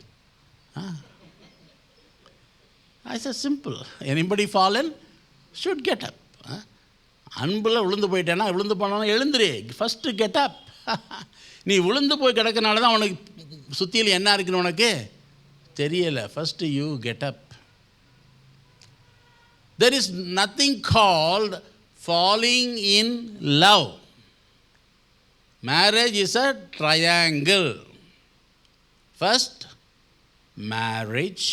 I said, simple. Anybody fallen should get up. அன்பில் விழுந்து போயிட்டேன்னா, விழுந்து போனாலும் எழுந்துரு, first get up. நீ விழுந்து போய் கிடக்கனால தான் உனக்கு சுற்றியில் என்ன இருக்குன்னு உனக்கு தெரியலை. First you get up. There is nothing called falling in love. Marriage is a triangle. First, marriage,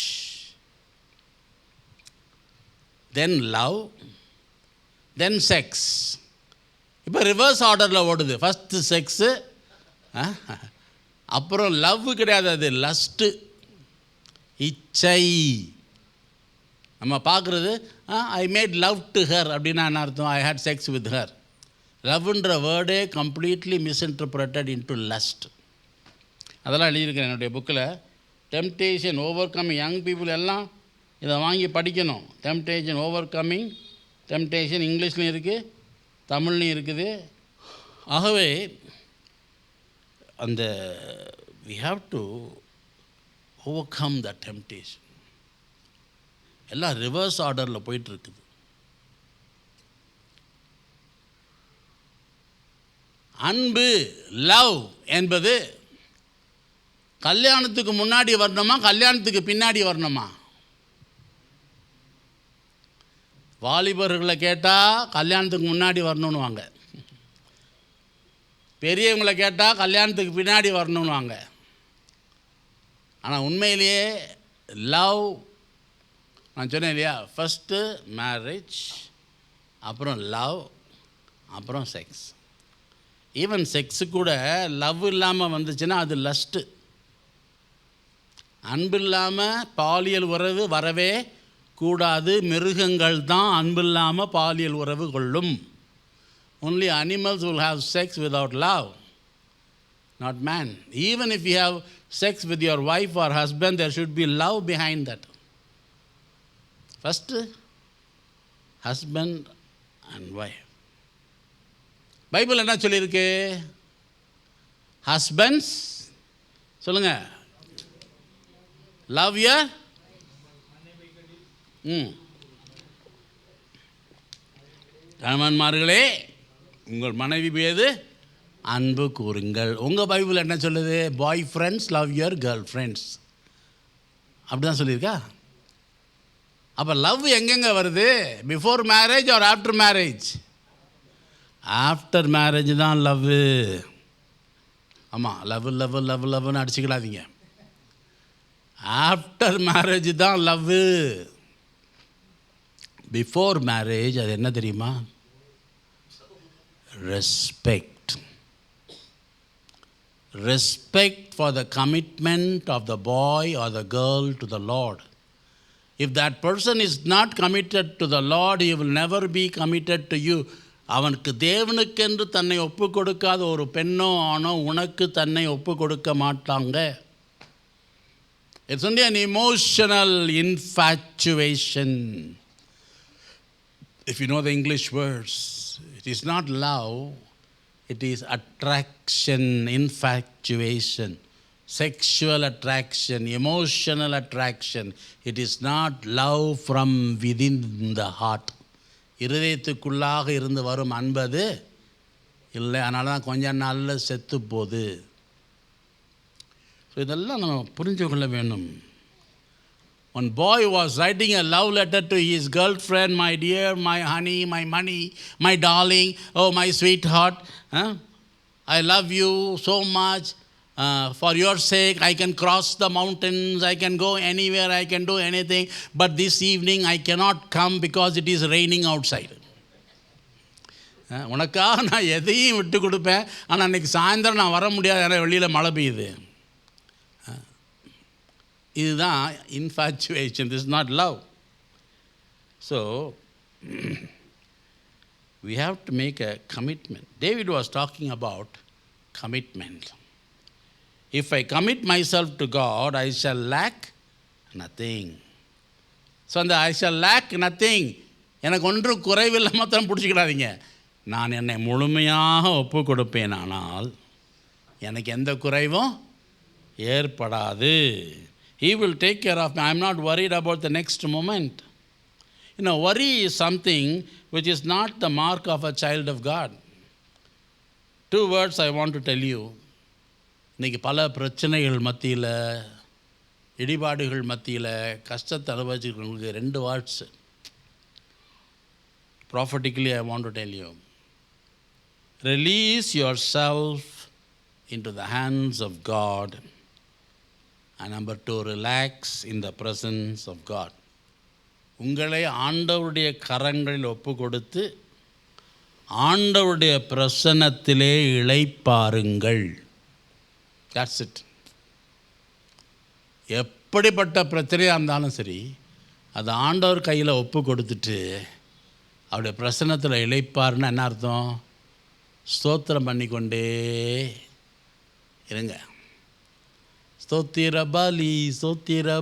then love, then sex. இப்போ ரிவர்ஸ் ஆர்டரில் ஓடுது. ஃபஸ்ட்டு செக்ஸு, அப்புறம் லவ் கிடையாது, அது லஸ்ட்டு, இச்சை. நம்ம பார்க்குறது I made love to her அப்படின்னா என்ன அர்த்தம்? I had sex with her. லவ்ன்ற வேர்டே கம்ப்ளீட்லி மிஸ்இன்டர்பிரட்டட் இன்டு லஸ்ட். அதெல்லாம் எழுதியிருக்கேன் என்னுடைய புக்கில். Temptation overcoming. Young people எல்லாம் இதை வாங்கி படிக்கணும். Temptation overcoming. டெம்டேஷன் இங்கிலீஷ்லையும் இருக்குது, தமிழ்லையும் இருக்குது. ஆகவே அந்த we have to overcome the temptation. எல்லாம் ரிவர்ஸ் ஆர்டரில் போயிட்டுருக்குது. அன்பு, லவ் என்பது கல்யாணத்துக்கு முன்னாடி வரணுமா, கல்யாணத்துக்கு பின்னாடி வரணுமா? வாலிபர்களை கேட்டால் கல்யாணத்துக்கு முன்னாடி வரணும்னு வாங்க, பெரியவங்களை கேட்டால் கல்யாணத்துக்கு பின்னாடி வரணும்னு வாங்க. ஆனால் உண்மையிலேயே லவ், நான் சொன்னேன் இல்லையா, ஃபஸ்ட்டு மேரேஜ், அப்புறம் லவ், அப்புறம் செக்ஸ். ஈவன் செக்ஸு கூட லவ் இல்லாமல் வந்துச்சுன்னா அது லஸ்ட்டு. அன்பு இல்லாமல் பாலியல் உறவு வரவே கூடாது. மிருகங்கள் தான் அன்பு இல்லாமல் பாலியல் உறவு கொள்ளும். Only animals will have sex without love, not man. Even if you have sex with your wife or husband, there should be love behind that. First, husband and wife. Bible என்ன சொல்லியிருக்கு? ஹஸ்பண்ட்ஸ் சொல்லுங்க, love your கணவன்மார்களே உங்கள் மனைவி மீது அன்பு கூறுங்கள். உங்கள் Bible என்ன சொல்லுது? Boyfriends love your girlfriends. அப்படி தான் சொல்லியிருக்கா? அப்போ லவ் எங்கெங்கே வருது? Before marriage or after marriage? After marriage தான் லவ்வு. ஆமாம், லவ் லவ் லவ் லவ்னு அடிச்சுக்கிடாதீங்க. ஆஃப்டர் மேரேஜ் தான் லவ்வு. பிஃபோர் மேரேஜ் அது என்ன தெரியுமா? Respect. Respect for the commitment of the boy or the girl to the Lord. If that person is not committed to the Lord, he will never be committed to you. அவனுக்கு தேவனுக்கென்று தன்னை ஒப்பு கொடுக்காத ஒரு பெண்ணோ ஆணோ உனக்கு தன்னை ஒப்பு கொடுக்க மாட்டாங்க. It's only an emotional infatuation. If you know the English words, it is not love, it is attraction, infatuation, sexual attraction, emotional attraction. It is not love from within the heart. இருதயத்துக்குள்ளாக இருந்து வரும் அன்பது இல்லை. அதனால தான் கொஞ்ச நாளில் செத்து போகுது. So இதெல்லாம் நம்ம புரிஞ்சு கொள்ள வேணும். One boy was writing a love letter to his girlfriend, my dear, my honey, my money, my darling, oh my sweetheart, I love you so much. For your sake, I can cross the mountains, I can go anywhere, I can do anything, but this evening I cannot come because it is raining outside. உனக்காக நான் எதையும் விட்டு கொடுப்பேன், ஆனால் அன்றைக்கி சாயந்தரம் நான் வர முடியாது, ஏன்னா வெளியில் மழை பெய்யுது. இதுதான் infatuation. This is not love. So we have to make a commitment. David was talking about commitment. If I commit myself to God, I shall lack nothing. So அந்த I shall lack nothing, எனக்கு ஒன்றும் குறைவில்லை மாத்திரம் பிடிச்சிக்கிடாதீங்க. நான் என்னை முழுமையாக ஒப்பு கொடுப்பேன், ஆனால் எனக்கு எந்த குறைவும் ஏற்படாது. He will take care of me. I am not worried about the next moment. Worry is something which is not the mark of a child of God. 2 words I want to tell you. இன்றைக்கி பல பிரச்சனைகள் மத்தியில், இடிபாடுகள் மத்தியில், கஷ்டத்தை அனுபவிச்சுக்கிறவங்களுக்கு 2 words prophetically I want to tell you. Release yourself into the hands of God. And number 2, relax in the presence of God. உங்களை ஆண்டவருடைய கரங்களில் ஒப்பு கொடுத்து ஆண்டவருடைய பிரசன்னத்திலே இளைப்பாருங்கள். That's it. எப்படிப்பட்ட பிரச்சனையாக இருந்தாலும் சரி, அது ஆண்டவர் கையில் ஒப்பு கொடுத்துட்டு அவருடைய பிரசன்னத்தில் இளைப்பாருன்னு என்ன அர்த்தம்? ஸ்தோத்திரம் பண்ணிக்கொண்டே இருங்க. ஸ்தோத்திர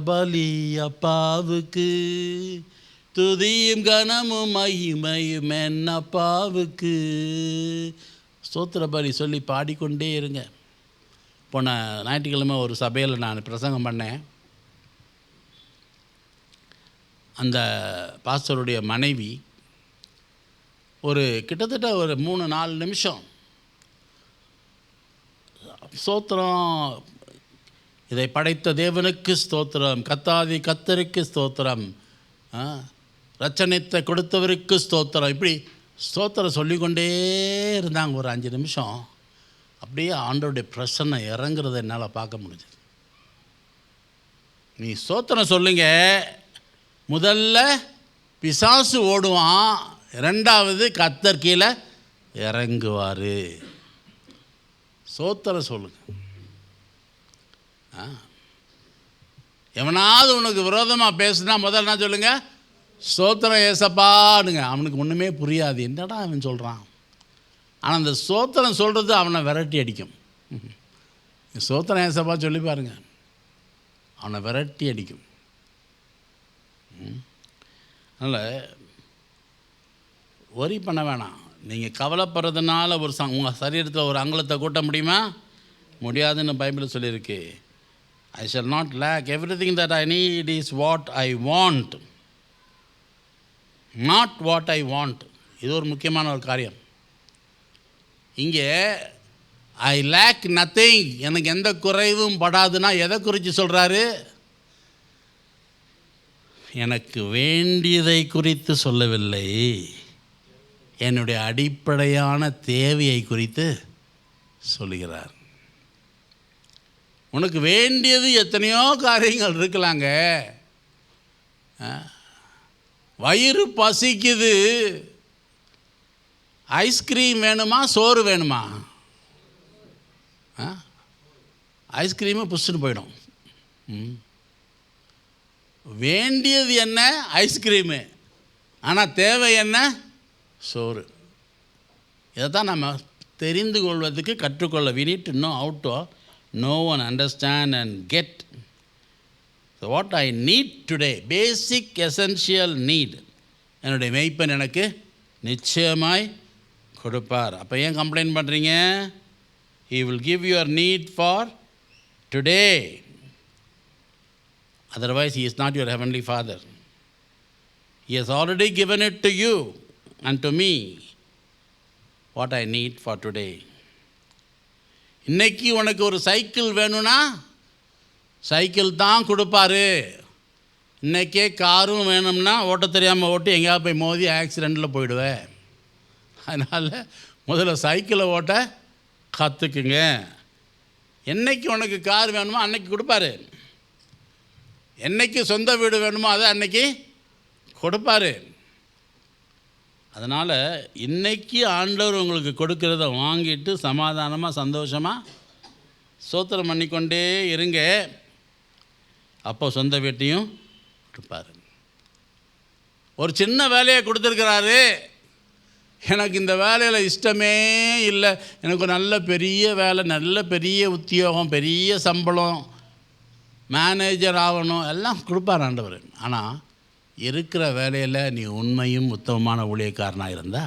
பலி அப்பாவுக்கு, துதியும் கனமும் மகிமையும் என் அப்பாவுக்கு. ஸ்தோத்திர பலி சொல்லி பாடிக்கொண்டே இருங்க. போன ஞாயிற்றுக்கிழமை ஒரு சபையில் நான் பிரசங்கம் பண்ணேன். அந்த பாஸ்டருடைய மனைவி கிட்டத்தட்ட ஒரு 3-4 நிமிஷம் ஸ்தோத்திரம், இதை படைத்த தேவனுக்கு ஸ்தோத்திரம், கத்தாதி கத்தருக்கு ஸ்தோத்திரம், ரட்சணித்தை கொடுத்தவருக்கு ஸ்தோத்திரம், இப்படி ஸ்தோத்திரம் சொல்லிக்கொண்டே இருந்தாங்க. ஒரு 5 நிமிஷம் அப்படியே ஆண்டவருடைய பிரசன்னை இறங்குறத என்னால் பார்க்க முடிஞ்சது. நீ ஸ்தோத்திரம் சொல்லுங்க, முதல்ல பிசாசு ஓடுவான், 2வது கர்த்தர் கீழே இறங்குவார். ஸ்தோத்திரம் சொல்லுங்க. எவனாவது உனக்கு விரோதமாக பேசுனா முதல்ல என்ன சொல்லுங்க? ஸ்தோத்திரம் ஏசப்பானுங்க. அவனுக்கு ஒன்றுமே புரியாது, என்னடா அவன் சொல்கிறான். ஆனால் அந்த ஸ்தோத்திரம் சொல்கிறது அவனை விரட்டி அடிக்கும். ஸ்தோத்திரம் ஏசப்பா சொல்லி பாருங்க, அவனை விரட்டி அடிக்கும். அதனால் worry பண்ண வேணாம். நீங்கள் கவலைப்படுறதுனால உங்கள் சரீரத்தில் ஒரு அங்கலத்தை கூட்ட முடியுமா? முடியாதுன்னு பைபிள் சொல்லியிருக்கு. I shall not lack. Everything that I need is what I want, not what I want. இது ஒரு முக்கியமான ஒரு காரியம். இங்கே I lack nothing, எனக்கு எந்த குறைவும் படாதுன்னா எதை குறித்து சொல்கிறாரு? எனக்கு வேண்டியதை குறித்து சொல்லவில்லை, என்னுடைய அடிப்படையான தேவையை குறித்து சொல்லுகிறார். உனக்கு வேண்டியது எத்தனையோ காரியங்கள் இருக்கலாங்க. வயிறு பசிக்குது, ஐஸ்கிரீம் வேணுமா சோறு வேணுமா? ஐஸ்கிரீமு புஷ்ஷுன்னு போயிடும். வேண்டியது என்ன? ஐஸ்கிரீமு. ஆனால் தேவை என்ன? சோறு. இதை தான் நம்ம தெரிந்து கொள்வதற்கு கற்றுக்கொள்ள. we need to know how to know and understand and get. So what I need today, basic essential need, என்னுடைய மெய்ப்பன் எனக்கு நிச்சயமாய் கொடுப்பார். அப்போ ஏன் கம்ப்ளைண்ட் பண்ணுறீங்க? He will give your need for today. Otherwise he is not your heavenly Father. He has already given it to you and to me, what I need for today. இன்னைக்கு உனக்கு ஒரு சைக்கிள் வேணும்னா cycle தான் கொடுப்பாரு. இன்றைக்கே காரும் வேணும்னா ஓட்ட தெரியாமல் ஓட்டி எங்கேயாவது போய் மோதி ஆக்சிடெண்ட்டில் போயிடுவேன். அதனால் முதல்ல சைக்கிளை ஓட்ட கற்றுக்குங்க. என்றைக்கு உனக்கு கார் வேணுமோ அன்னைக்கு கொடுப்பாரு. என்றைக்கு சொந்த வீடு வேணுமோ அதை அன்னைக்கு கொடுப்பாரு. அதனால் இன்றைக்கி ஆண்டவர் உங்களுக்கு கொடுக்கறத வாங்கிட்டு சமாதானமாக சந்தோஷமாக ஸ்தோத்திரம் பண்ணிக்கொண்டே இருங்க. அப்போ சொந்த வீட்டையும் கொடுப்பாரு. ஒரு சின்ன வேலையை கொடுத்துருக்கிறாரு, எனக்கு இந்த வேலையில் இஷ்டமே இல்லை, எனக்கு நல்ல பெரிய வேலை, நல்ல பெரிய உத்தியோகம், பெரிய சம்பளம், மேனேஜர் ஆகணும், எல்லாம் கொடுப்பார் ஆண்டவர். ஆனால் இருக்கிற வேலையில் நீ உண்மையும் உத்தமமான ஊழியக்காரனாக இருந்தா,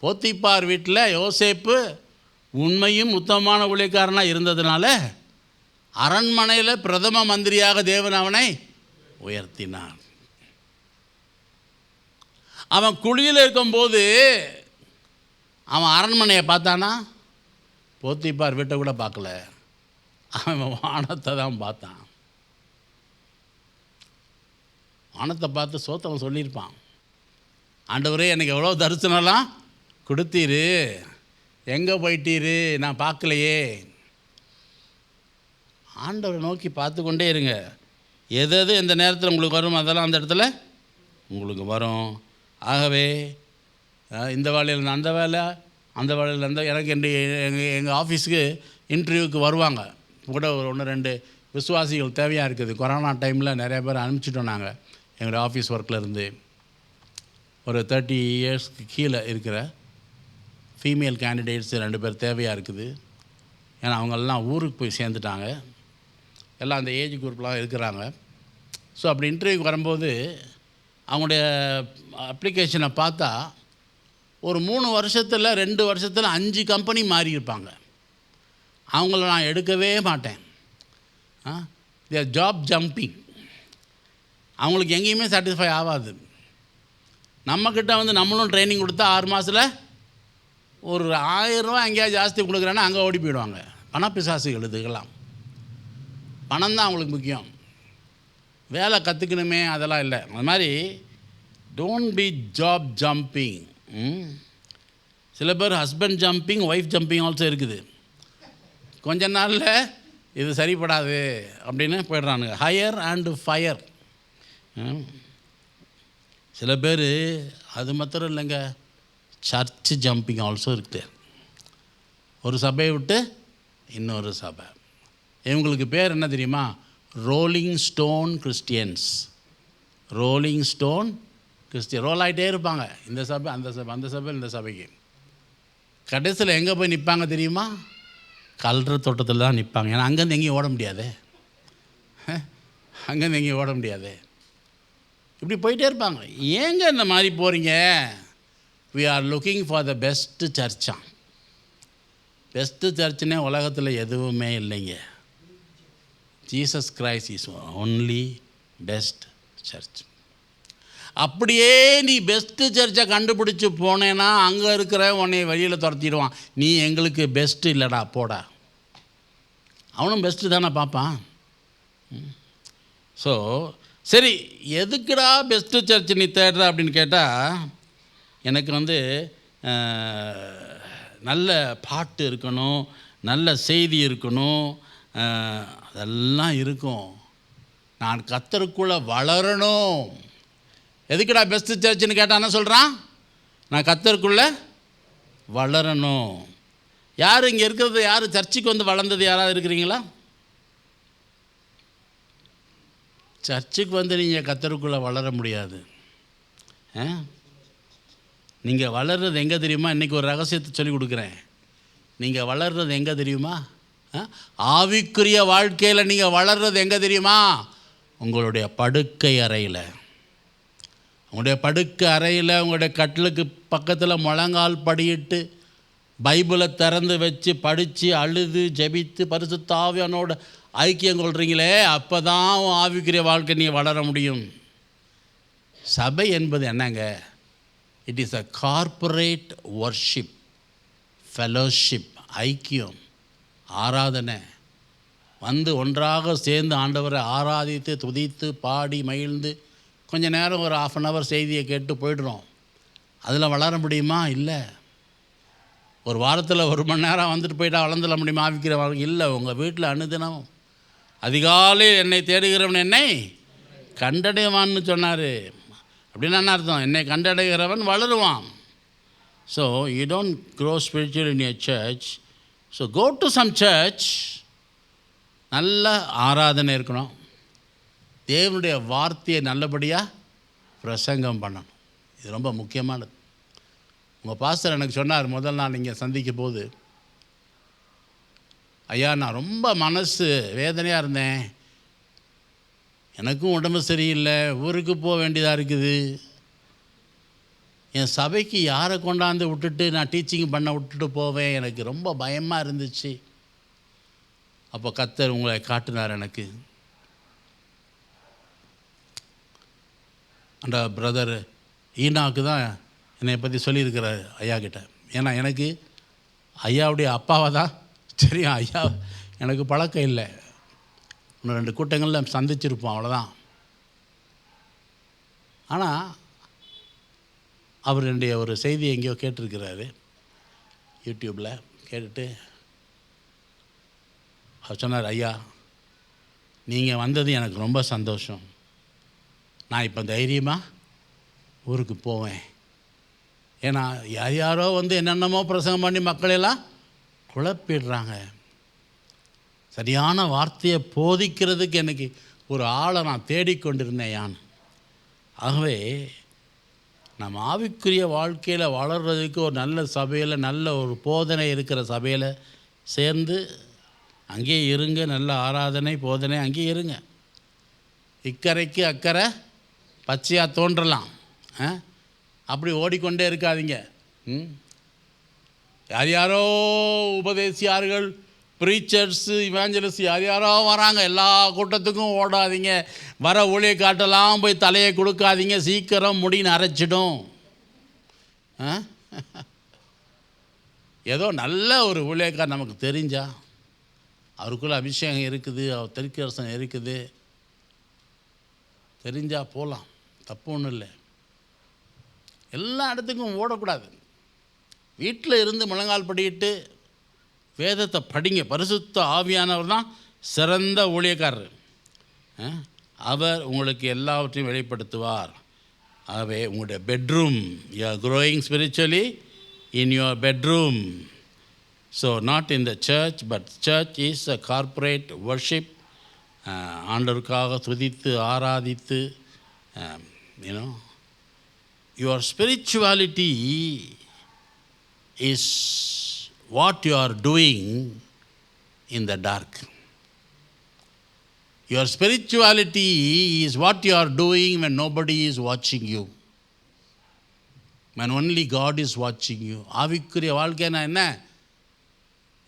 போத்திப்பார் வீட்டில் யோசேப்பு உண்மையும் உத்தமமான ஊழியக்காரனாக இருந்ததுனால அரண்மனையில் பிரதம மந்திரியாக தேவன் அவனை உயர்த்தினான். அவன் குழியில் இருக்கும்போது அவன் அரண்மனையை பார்த்தானா? போத்திப்பார் வீட்டை கூட பார்க்கல, அவன் வானத்தை தான் பார்த்தான். வானத்தை பார்த்து சோத்திரம் சொல்லியிருப்பான், ஆண்டவரே எனக்கு எவ்வளோ தரிசனம்லாம் கொடுத்தீரு, எங்கே போயிட்டீரு, நான் பார்க்கலையே. ஆண்டவரை நோக்கி பார்த்து கொண்டே இருங்க. எது எது எந்த நேரத்தில் உங்களுக்கு வரும் அதெல்லாம் அந்த இடத்துல உங்களுக்கு வரும். ஆகவே இந்த வேலையில் அந்த வேலை, அந்த வேலையில் அந்த, எனக்கு எங்கள் ஆஃபீஸுக்கு இன்டர்வியூக்கு வருவாங்க கூட ஒரு 1-2 விசுவாசிகள் தேவையாக இருக்குது. கொரோனா டைமில் நிறைய பேர் அனுப்பிச்சிட்டோம் நாங்கள் எங்களுடைய ஆஃபீஸ் ஒர்க்கில் இருந்து. ஒரு 30 இயர்ஸ்க்கு கீழே இருக்கிற ஃபீமேல் கேண்டிடேட்ஸ் 2 பேர் தேவையாக இருக்குது. ஏன்னா அவங்கெல்லாம் ஊருக்கு போய் சேர்ந்துட்டாங்க, எல்லாம் அந்த ஏஜ் குரூப்லாம் இருக்கிறாங்க. ஸோ அப்படி இன்டர்வியூக்கு வரும்போது அவங்களுடைய அப்ளிகேஷனை பார்த்தா ஒரு 3 வருஷத்தில் 2 வருஷத்தில் 5 கம்பெனி மாறியிருப்பாங்க. அவங்கள நான் எடுக்கவே மாட்டேன். தேர் ஜாப் ஜம்பிங். அவங்களுக்கு எங்கேயுமே சாட்டிஸ்ஃபை ஆகாது. நம்மக்கிட்ட வந்து நம்மளும் ட்ரைனிங் கொடுத்தா 6 மாதத்தில் ஒரு 1000 ரூபா எங்கேயாவது ஜாஸ்தி கொடுக்குறேன்னா அங்கே ஓடி போயிடுவாங்க. பணப்பிசாசுகள் இதுக்கெல்லாம். பணம் தான் அவங்களுக்கு முக்கியம், வேலை கற்றுக்கணுமே அதெல்லாம் இல்லை. அது மாதிரி டோன்ட் பி ஜாப் ஜம்பிங். சில பேர் husband jumping, wife jumping also இருக்குது. கொஞ்ச நாளில் இது சரிப்படாது அப்படின்னு போய்ட்றானுங்க. Higher and fire. சில பேர் அது மாத்திரம் இல்லைங்க, சர்ச் ஜம்பிங் ஆல்சோ இருக்குது. ஒரு சபையை விட்டு இன்னொரு சபை. இவங்களுக்கு பேர் என்ன தெரியுமா? Rolling stone Christians. Rolling stone Christian. Roll ஆகிட்டே இருப்பாங்க, இந்த சபை அந்த சபை, அந்த சபை இந்த சபைக்கு. கடைசியில் எங்கே போய் நிற்பாங்க தெரியுமா? கல்ற தோட்டத்தில் தான் நிற்பாங்க. ஏன்னா அங்கேருந்து எங்கேயும் ஓட முடியாது, அங்கேருந்து எங்கேயும் ஓட முடியாது. இப்படி போயிட்டே இருப்பாங்க. ஏங்க இந்த மாதிரி போகிறீங்க? We are looking for the best சர்ச்சாக. பெஸ்ட்டு சர்ச்சுன்னே உலகத்தில் எதுவுமே இல்லைங்க. Jesus Christ is only best church. அப்படியே நீ பெஸ்ட்டு சர்ச்சை கண்டுபிடிச்சி போனேன்னா அங்கே இருக்கிற உன்னை வெளியில் துரத்திடுவான். நீ எங்களுக்கு பெஸ்ட்டு இல்லைடா போடா. அவனும் பெஸ்ட்டு தானே பார்ப்பான். ஸோ சரி, எதுக்குடா பெஸ்ட்டு சர்ச் நீ தேடுற அப்படின்னு கேட்டால், எனக்கு வந்து நல்ல பாட்டு இருக்கணும், நல்ல செய்தி இருக்கணும், அதெல்லாம் இருக்கும். நான் கர்த்தருக்குள்ளே வளரணும். எதுக்குடா பெஸ்ட்டு சர்ச்சுன்னு கேட்டால் என்ன சொல்கிறான்? நான் கர்த்தருக்குள்ளே வளரணும். யார் இங்கே இருக்கிறது? யார் சர்ச்சுக்கு வந்து வளர்ந்தது யாராவது இருக்கிறீங்களா? சர்ச்சுக்கு வந்து நீங்கள் கர்த்தருக்குள்ளே வளர முடியாது. நீங்கள் வளர்கிறது எங்கே தெரியுமா? இன்றைக்கி ஒரு ரகசியத்தை சொல்லிக் கொடுக்குறேன். நீங்கள் வளர்கிறது எங்கே தெரியுமா? ஆவிக்குரிய வாழ்க்கையில் நீங்கள் வளர்கிறது எங்கே தெரியுமா? உங்களுடைய படுக்கை அறையில். உங்களுடைய படுக்கை அறையில் உங்களுடைய கட்டிலுக்கு பக்கத்தில் முழங்கால் படியிட்டு பைபிளை திறந்து வச்சு படித்து அழுது ஜெபித்து பரிசுத்த ஆவியானோட ஐக்கியம் கொள்கிறீங்களே, அப்போ தான் ஆவிக்குரிய வாழ்க்கை நீங்கள் வளர முடியும். சபை என்பது என்னங்க? It is a corporate worship, fellowship, ஐக்கியம், ஆராதனை. வந்து ஒன்றாக சேர்ந்து ஆண்டவரை ஆராதித்து துதித்து பாடி மகிழ்ந்து கொஞ்சம் நேரம் ஒரு 1/2 hour செய்தியை கேட்டு போய்டுறோம். அதில் வளர முடியுமா? இல்லை. ஒரு வாரத்தில் 1 மணி நேரம் வந்துட்டு போயிட்டா வளர்ந்துட முடியுமா? ஆவிக்கிற வாழ்க்கை இல்லை. உங்கள் வீட்டில் அனுதினம் அதிகாலையில் என்னை தேடுகிறவன் என்னை கண்டடைவான்னு சொன்னார். அப்படின்னு என்ன அர்த்தம்? என்னை கண்டடைகிறவன் வளருவான். So you don't grow spiritual in your church. So go to some church. நல்ல ஆராதனை இருக்கணும். தேவனுடைய வார்த்தையை நல்லபடியாக பிரசங்கம் பண்ணணும். இது ரொம்ப முக்கியமானது. உங்கள் பாஸ்டர் எனக்கு சொன்னார் முதல் நாள் இங்கே சந்திக்கும் போது, ஐயா நான் ரொம்ப மனசு வேதனையாக இருந்தேன், எனக்கும் உடம்பு சரியில்லை, ஊருக்கு போக வேண்டியதாக இருக்குது, என் சபைக்கு யாரை கொண்டாந்து விட்டுட்டு நான் டீச்சிங் பண்ண விட்டுட்டு போவேன், எனக்கு ரொம்ப பயமாக இருந்துச்சு. அப்போ கர்த்தர் உங்களை காட்டினார் எனக்கு. அந்த பிரதர் ஈனாக்கு தான் என்னை பற்றி சொல்லியிருக்கிறார் ஐயா கிட்ட. ஏன்னா எனக்கு ஐயாவுடைய அப்பாவை தான் தெரியும். ஐயா எனக்கு பழக்கம் இல்லை, இன்னும் 2 கூட்டங்களில் சந்திச்சிருப்போம், அவ்வளோதான். ஆனால் அவர் என்னுடைய ஒரு செய்தி எங்கேயோ கேட்டிருக்கிறாரு யூடியூப்பில். கேட்டுட்டு அவர் சொன்னார், ஐயா நீங்கள் வந்தது எனக்கு ரொம்ப சந்தோஷம், நான் இப்போ தைரியமாக ஊருக்கு போவேன். ஏன்னா யாரோ வந்து என்னென்னமோ பிரசங்கம் பண்ணி மக்களெல்லாம் குழப்பிடுறாங்க. சரியான வார்த்தையை போதிக்கிறதுக்கு எனக்கு ஒரு ஆளை நான் தேடிக்கொண்டிருந்தேன் யான். ஆகவே நம்ம ஆவிக்குரிய வாழ்க்கையில் வளர்கிறதுக்கு ஒரு நல்ல சபையில், நல்ல ஒரு போதனை இருக்கிற சபையில் சேர்ந்து அங்கேயே இருங்க. நல்ல ஆராதனை போதனை அங்கேயே இருங்க. இக்கரைக்கு அக்கறை பச்சையாக தோன்றலாம், அப்படி ஓடிக்கொண்டே இருக்காதீங்க. யாரோ உபதேசியார்கள், ப்ரீச்சர்ஸு, இவாஞ்சலிஸ்ட் யாரோ வராங்க, எல்லா கூட்டத்துக்கும் ஓடாதீங்க. வர ஊழிய காட்டெல்லாம் போய் தலையை கொடுக்காதீங்க, சீக்கிரம் முடி நரைச்சிடும். ஏதோ நல்ல ஒரு ஊழியக்கார் நமக்கு தெரிஞ்சா, அவருக்குள்ள அபிஷேகம் இருக்குது, அவர் திருக்கரசம் இருக்குது, தெரிஞ்சால் போகலாம், தப்பு ஒன்றும் இல்லை. எல்லா இடத்துக்கும் ஓடக்கூடாது. வீட்டில் இருந்து முழங்கால் படிக்கிட்டு வேதத்தை படிங்க. பரிசுத்த ஆவியானவர் தான் சிறந்த ஊழியக்காரர். அவர் உங்களுக்கு எல்லாவற்றையும் வெளிப்படுத்துவார். ஆகவே உங்களுடைய bedroom, you are growing spiritually in your bedroom. So not in the church, but search is a corporate worship. ஆண்டவருக்காக துதித்து ஆராதித்து, you know, your spirituality is what you are doing in the dark. Your spirituality is what you are doing when nobody is watching you, when only God is watching you. ஆவிக்குரிய வாழ்க்கைனா என்ன?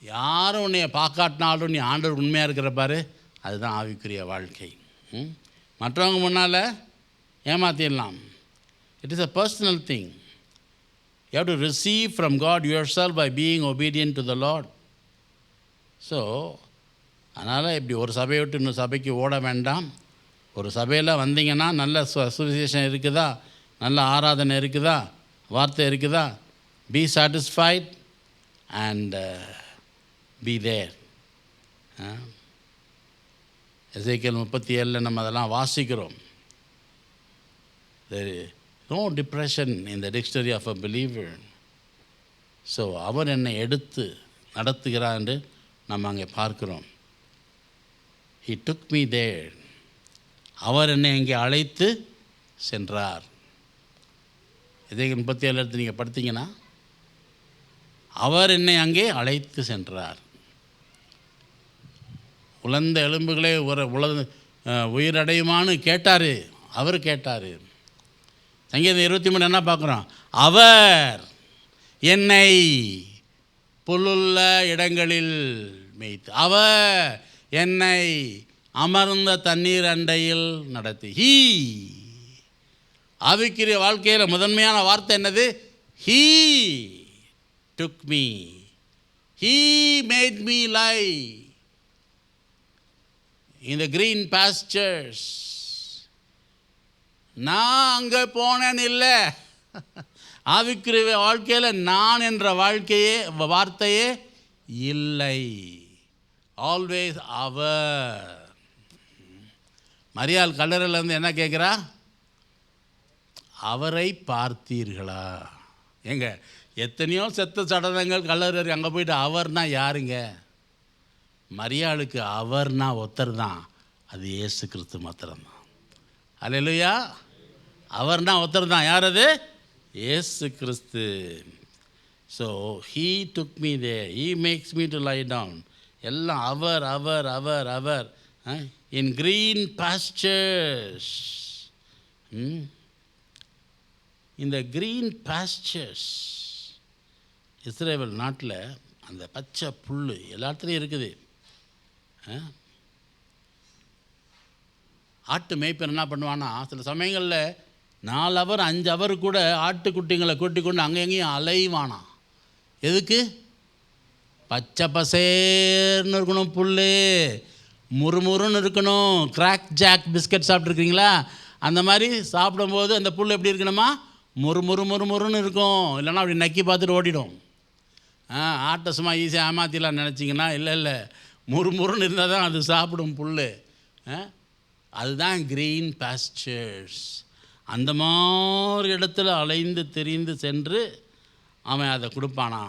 யாரும் உன்னை பார்க்காட்டினாலும் நீ ஆண்டவர் உண்மையாக இருக்கிற பாரு, அதுதான் ஆவிக்குரிய வாழ்க்கை. மற்றவங்க முன்னால் ஏமாத்திடலாம். It is a personal thing. You have to receive from God yourself by being obedient to the Lord. So, அதனால் இப்படி ஒரு சபையை விட்டு இன்னொரு சபைக்கு ஓட வேண்டாம். ஒரு சபையில் வந்தீங்கன்னா நல்ல சுவிசேஷம் இருக்குதா, நல்ல ஆராதனை இருக்குதா, வார்த்தை இருக்குதா, be satisfied and be there. எசேக்கியேல் 37 நம்ம அதெல்லாம் வாசிக்கிறோம். No depression in the dictionary of a believer. So அவர் என்னை எடுத்து நடத்துகிறார் என்று நம்ம அங்கே பார்க்கிறோம். He took me there. அவர் என்னை அங்கே அழைத்து சென்றார். எசேக்கியேல் 37 எடுத்து நீங்கள் படித்தீங்கன்னா, அவர் என்னை அங்கே அழைத்து சென்றார். உலர்ந்த எலும்புகளே உயிரடையுமான்னு கேட்டார். அவர் கேட்டார். சங்கீதம் 23 என்ன பார்க்குறோம்? அவர் என்னை புல்லுள்ள இடங்களில் மேய்த்து, அவர் என்னை அமர்ந்த தண்ணீர் அண்டையில் நடத்தி. ஆவிக்குரிய வாழ்க்கையில் முதன்மையான வார்த்தை என்னது? He took me. He made me lie in the green pastures. நான் அங்கே போனேன்னு இல்லை. ஆவிக்குரிய வாழ்க்கையில் நான் என்ற வார்த்தையே இல்லை. ஆல்வேஸ் அவர். மரியாள் கல்லறையிலேருந்து என்ன கேட்குறா? அவரை பார்த்தீர்களா? எங்க எத்தனையோ செத்த சடலங்கள் கல்லறை, அங்கே போயிட்டு அவர்னா யாருங்க? மரியாளுக்கு அவர்னா ஒருத்தர் தான், அது இயேசு கிறிஸ்து மாத்திரம்தான். அல்லேலூயா. அவர்னா ஒருத்தர் தான். யார் அது? இயேசு கிறிஸ்து. So he took me there, he makes me to lie down. எல்லாம் அவர் அவர் அவர் அவர். in green pastures. இந்த green pastures இஸ்ரேல் நாட்டில் அந்த பச்சை புல் எல்லாத்துலேயும் இருக்குது. ஆட்டு மேய்ப்பன் என்ன பண்ணுவான்னா, சில சமயங்களில் 4 ஹவர் 5 ஹவர் கூட ஆட்டுக்குட்டிங்களை கூட்டி கொண்டு அங்கே எங்கேயும் அலைவானா. எதுக்கு? பச்சை பசேர்னு இருக்கணும், புல் முறுமுறுன்னு இருக்கணும். கிராக் ஜாக் பிஸ்கட் சாப்பிட்ருக்கீங்களா? அந்த மாதிரி சாப்பிடும்போது அந்த புல் எப்படி இருக்கணுமா? முறுமுறுன்னு இருக்கும். இல்லைன்னா அப்படி நக்கி பார்த்துட்டு ஓடிடும். ஆட்டை சும்மா ஈஸியாக ஏமாத்திலாம் நினச்சிங்கன்னா இல்லை, முறுமுறுன்னு இருந்தால் தான் அது சாப்பிடும் புல். அதுதான் க்ரீன் பாஸ்டர்ஸ். அந்த மாதிரி இடத்துல அலைந்து திரிந்து சென்று அவன் அதை கொடுப்பானா.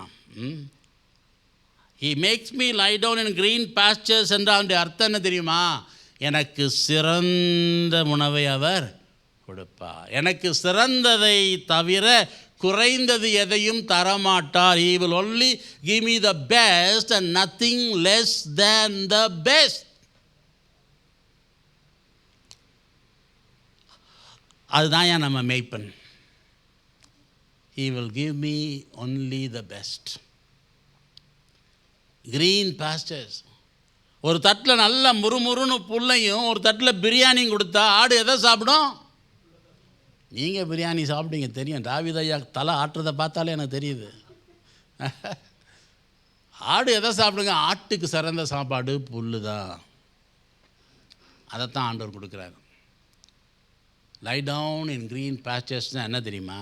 he makes me lie down in green pastures என்ற அவனுடைய அர்த்தம் என்ன தெரியுமா? எனக்கு சிறந்த உணவை அவர் கொடுப்பார். எனக்கு சிறந்ததை தவிர குறைந்தது எதையும் தரமாட்டார். he will only give me the best and nothing less than the best. அதுதான் ஏன் நம்ம மேய்ப்பன். he will give me only the best. green pastures. ஒரு தட்டில் நல்ல முறுமுறுன்னு புல்லையும் ஒரு தட்டில் பிரியாணியும் கொடுத்தா ஆடு எதை சாப்பிடும்? நீங்கள் பிரியாணி சாப்பிட்டீங்க தெரியும். தாவீதையா தலை ஆட்டுறதை பார்த்தாலே எனக்கு தெரியுது. ஆடு எதை சாப்பிடுங்க? ஆட்டுக்கு சிறந்த சாப்பாடு புல் தான். அதைத்தான் ஆண்டவர் கொடுக்குறாரு. லை டவுன் இன் க்ரீன் பாஸ்டர்ஸ்னால் என்ன தெரியுமா?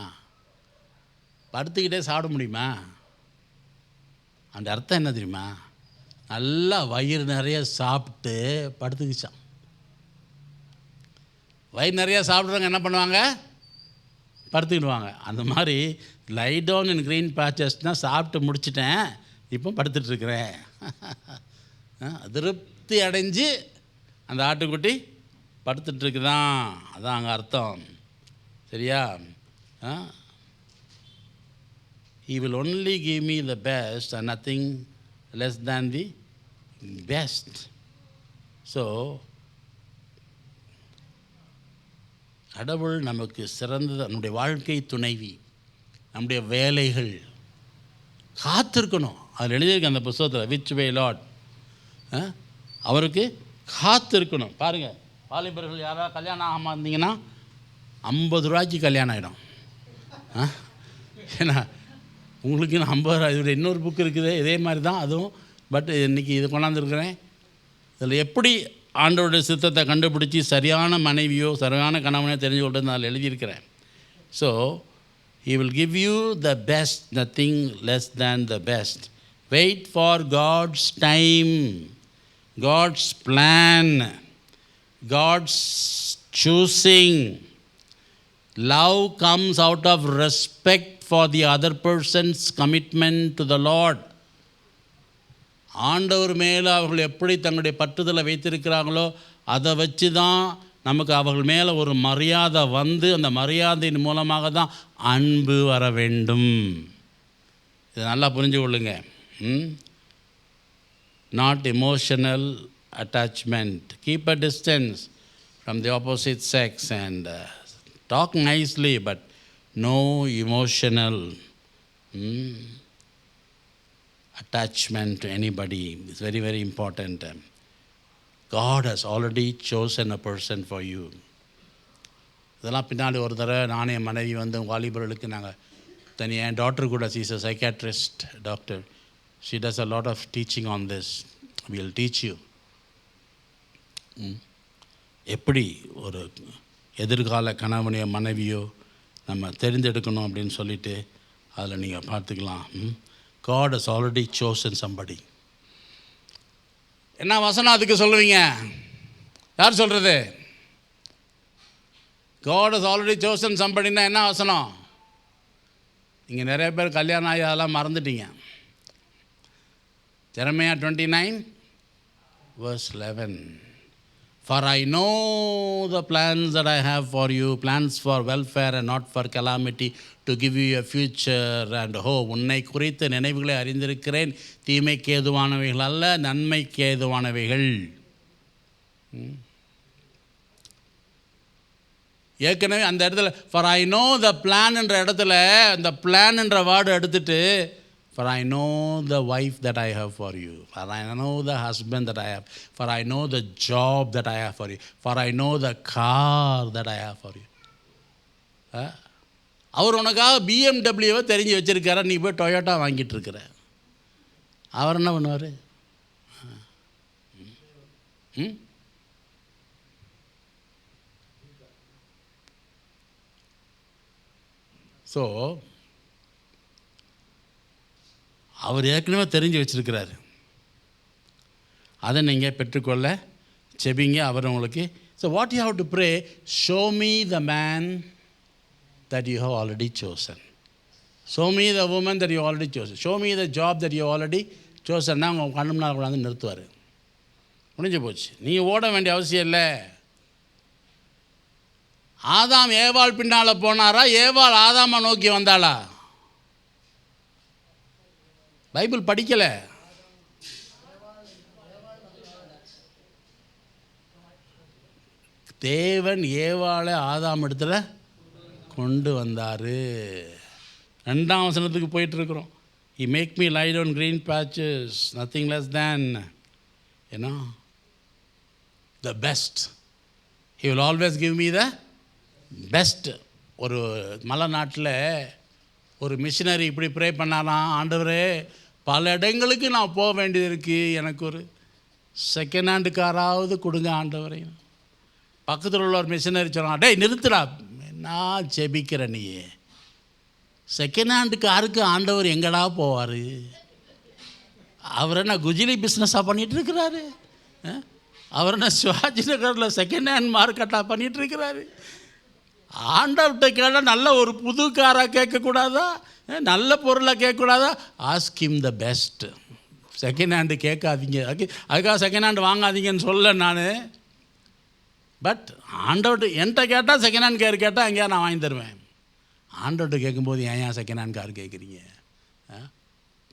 படுத்துக்கிட்டே சாப்பிட முடியுமா? அந்த அர்த்தம் என்ன தெரியுமா? நல்லா வயிறு நிறைய சாப்பிட்டு படுத்துக்கிச்சான். வயிறு நிறையா சாப்பிட்றவங்க என்ன பண்ணுவாங்க? படுத்துக்கிடுவாங்க. அந்த மாதிரி லை டவுன் இன் க்ரீன் பாஸ்டர்ஸ்னால் சாப்பிட்டு முடிச்சிட்டேன், இப்போ படுத்துட்ருக்குறேன். திருப்தி அடைஞ்சு அந்த ஆட்டுக்குட்டி படுத்துட்ருக்குதான். அதான் அங்கே அர்த்தம். சரியா? he will only give me the best and nothing less than the best. So கடவுள் நமக்கு சிறந்தது. நம்முடைய வாழ்க்கை துணைவி, நம்முடைய வேலைகள் காத்திருக்கணும். அதில் எழுதியிருக்கு அந்த புத்தகத்தில், விச் வே லார்ட். அவருக்கு காத்திருக்கணும். பாருங்கள், வாலிபர்கள் யாராவது கல்யாணம் ஆகாமல் இருந்தீங்கன்னா 50 ரூபாய்க்கு கல்யாணம் ஆகிடும். ஏன்னா உங்களுக்கு 50 ரூபா. இதோட இன்னொரு புக் இருக்குது இதே மாதிரி தான் அதுவும். பட் இன்றைக்கி இது கொண்டாந்துருக்கிறேன். இதில் எப்படி ஆண்டவருடைய சித்தத்தை கண்டுபிடிச்சி சரியான மனைவியோ சரியான கணவனையோ தெரிஞ்சு கொண்டு நான் எழுதியிருக்கிறேன். So he will give you the best, nothing less than the best. Wait for God's time, God's plan, God's choosing. Love comes out of respect for the other person's commitment to the Lord. ஆண்டவர் மேலே அவர்கள் எப்படி தங்களுடைய பற்றுதலை வைத்திருக்கிறாங்களோ அதை வச்சு தான் நமக்கு அவர்கள் மேலே ஒரு மரியாதை வந்து அந்த மரியாதையின் மூலமாக தான் அன்பு வர வேண்டும். இதை நல்லா புரிஞ்சு கொள்ளுங்க. Not emotional attachment. Keep a distance from the opposite sex and talk nicely but no emotional attachment to anybody. It's very, very important. God has already chosen a person for you. இதெல்லாம் பின்னாடி ஒரு தடவை நானே மனைவி வந்து வாலிபர்களுக்கு நாங்கள் தனியாக, என் டாக்டர் கூட, she is a psychiatrist doctor. She does a lot of teaching on this. We will teach you. எப்படி ஒரு எதிர்கால கணவனையோ மனைவியோ நம்ம தெரிந்தெடுக்கணும் அப்படின்னு சொல்லிட்டு அதில் நீங்கள் பார்த்துக்கலாம். God has already chosen somebody. என்ன வசனம் அதுக்கு சொல்லுவீங்க? யார் சொல்கிறது? God has already chosen somebodyன்னா என்ன வசனம்? நீங்கள் நிறைய பேர் கல்யாணம் ஆகி அதெல்லாம் மறந்துட்டீங்க. Jeremiah 29 verse 11. For I know the plans that I have for you, plans for welfare and not for calamity, to give you a future and hope. உன்னை குறித்த நினைவுகளை அறிந்திருக்கிறேன், தீமைக்கு ஏதுவானவைகள் அல்ல, நன்மைக்கு ஏதுவானவைகள். ஏற்கனவே அந்த இடத்துல for I know the plan என்ற இடத்துல அந்த பிளான் என்ற வேர்டு எடுத்துட்டு for I know the wife that I have for you, for I know the husband that I have, for I know the job that I have for you, for I know the car that I have for you. அவர் உனக்காக பிஎம்டபிள்யூவை தெரிஞ்சு வச்சுருக்காரா, நீ போய் Toyota வாங்கிட்டு இருக்கிற. அவர் என்ன பண்ணுவார்? So அவர் ஏற்கனவே தெரிஞ்சு வச்சுருக்கிறாரு. அதை நீங்கள் பெற்றுக்கொள்ள செபிங்க. அவர் உங்களுக்கு. So what you have to pray, show me the man that you have already chosen, show me the woman that you already chosen, show me the job that you already சோசன்னா உங்கள் கண்ணு முன்னால் கொண்டாந்து நிறுத்துவார். முடிஞ்சு போச்சு. நீங்கள் ஓட வேண்டிய அவசியம் இல்லை. ஆதாம் ஏவாள் பின்னால் போனாரா, ஏவாள் ஆதாமை நோக்கி வந்தாளா? பைபிள் படிக்கலை. தேவன் ஏவாளை ஆதாம் இடத்துல கொண்டு வந்தார். 2ஆம் வசனத்துக்கு போயிட்டுருக்குறோம். He make me lie down green patches, nothing less than, the best. He will always give me the best. ஒரு மலை நாட்டில் ஒரு மிஷினரி இப்படி ப்ரே பண்ணாராம், ஆண்டவரே பல இடங்களுக்கு நான் போக வேண்டியது இருக்குது, எனக்கு ஒரு செகண்ட் ஹேண்டு காராவது கொடுங்க ஆண்டவரே. பக்கத்தில் உள்ள ஒரு மிஷினரி சொன்னான், டேய் நிறுத்துடா, நான் ஜெபிக்கிறேன், நீ செகண்ட் ஹேண்டு காருக்கு ஆண்டவர் எங்கடா போவார்? அவர் என்ன குஜிலி பிஸ்னஸாக பண்ணிகிட்ருக்கிறாரு? அவர் என்ன சிவாஜி நகரில் செகண்ட் ஹேண்ட் மார்க்கெட்டாக பண்ணிகிட்ருக்கிறாரு? ஆண்டவர்கிட்ட கேட்டால் நல்ல ஒரு புது காராக கேட்கக்கூடாதா, நல்ல பொருளாக கேட்கக்கூடாதா? Ask him the best. Second hand கேட்காதீங்க, அதுக்காக செகண்ட் ஹேண்டு வாங்காதீங்கன்னு சொல்ல நான். பட் ஆண்டவர்கிட்ட என்கிட்ட கேட்டால் செகண்ட் ஹேண்ட் கார் கேட்டால் எங்கேயா நான் வாங்கி தருவேன். ஆண்டவர்கிட்ட கேட்கும்போது ஏன் செகண்ட் ஹேண்ட் கார் கேட்குறீங்க?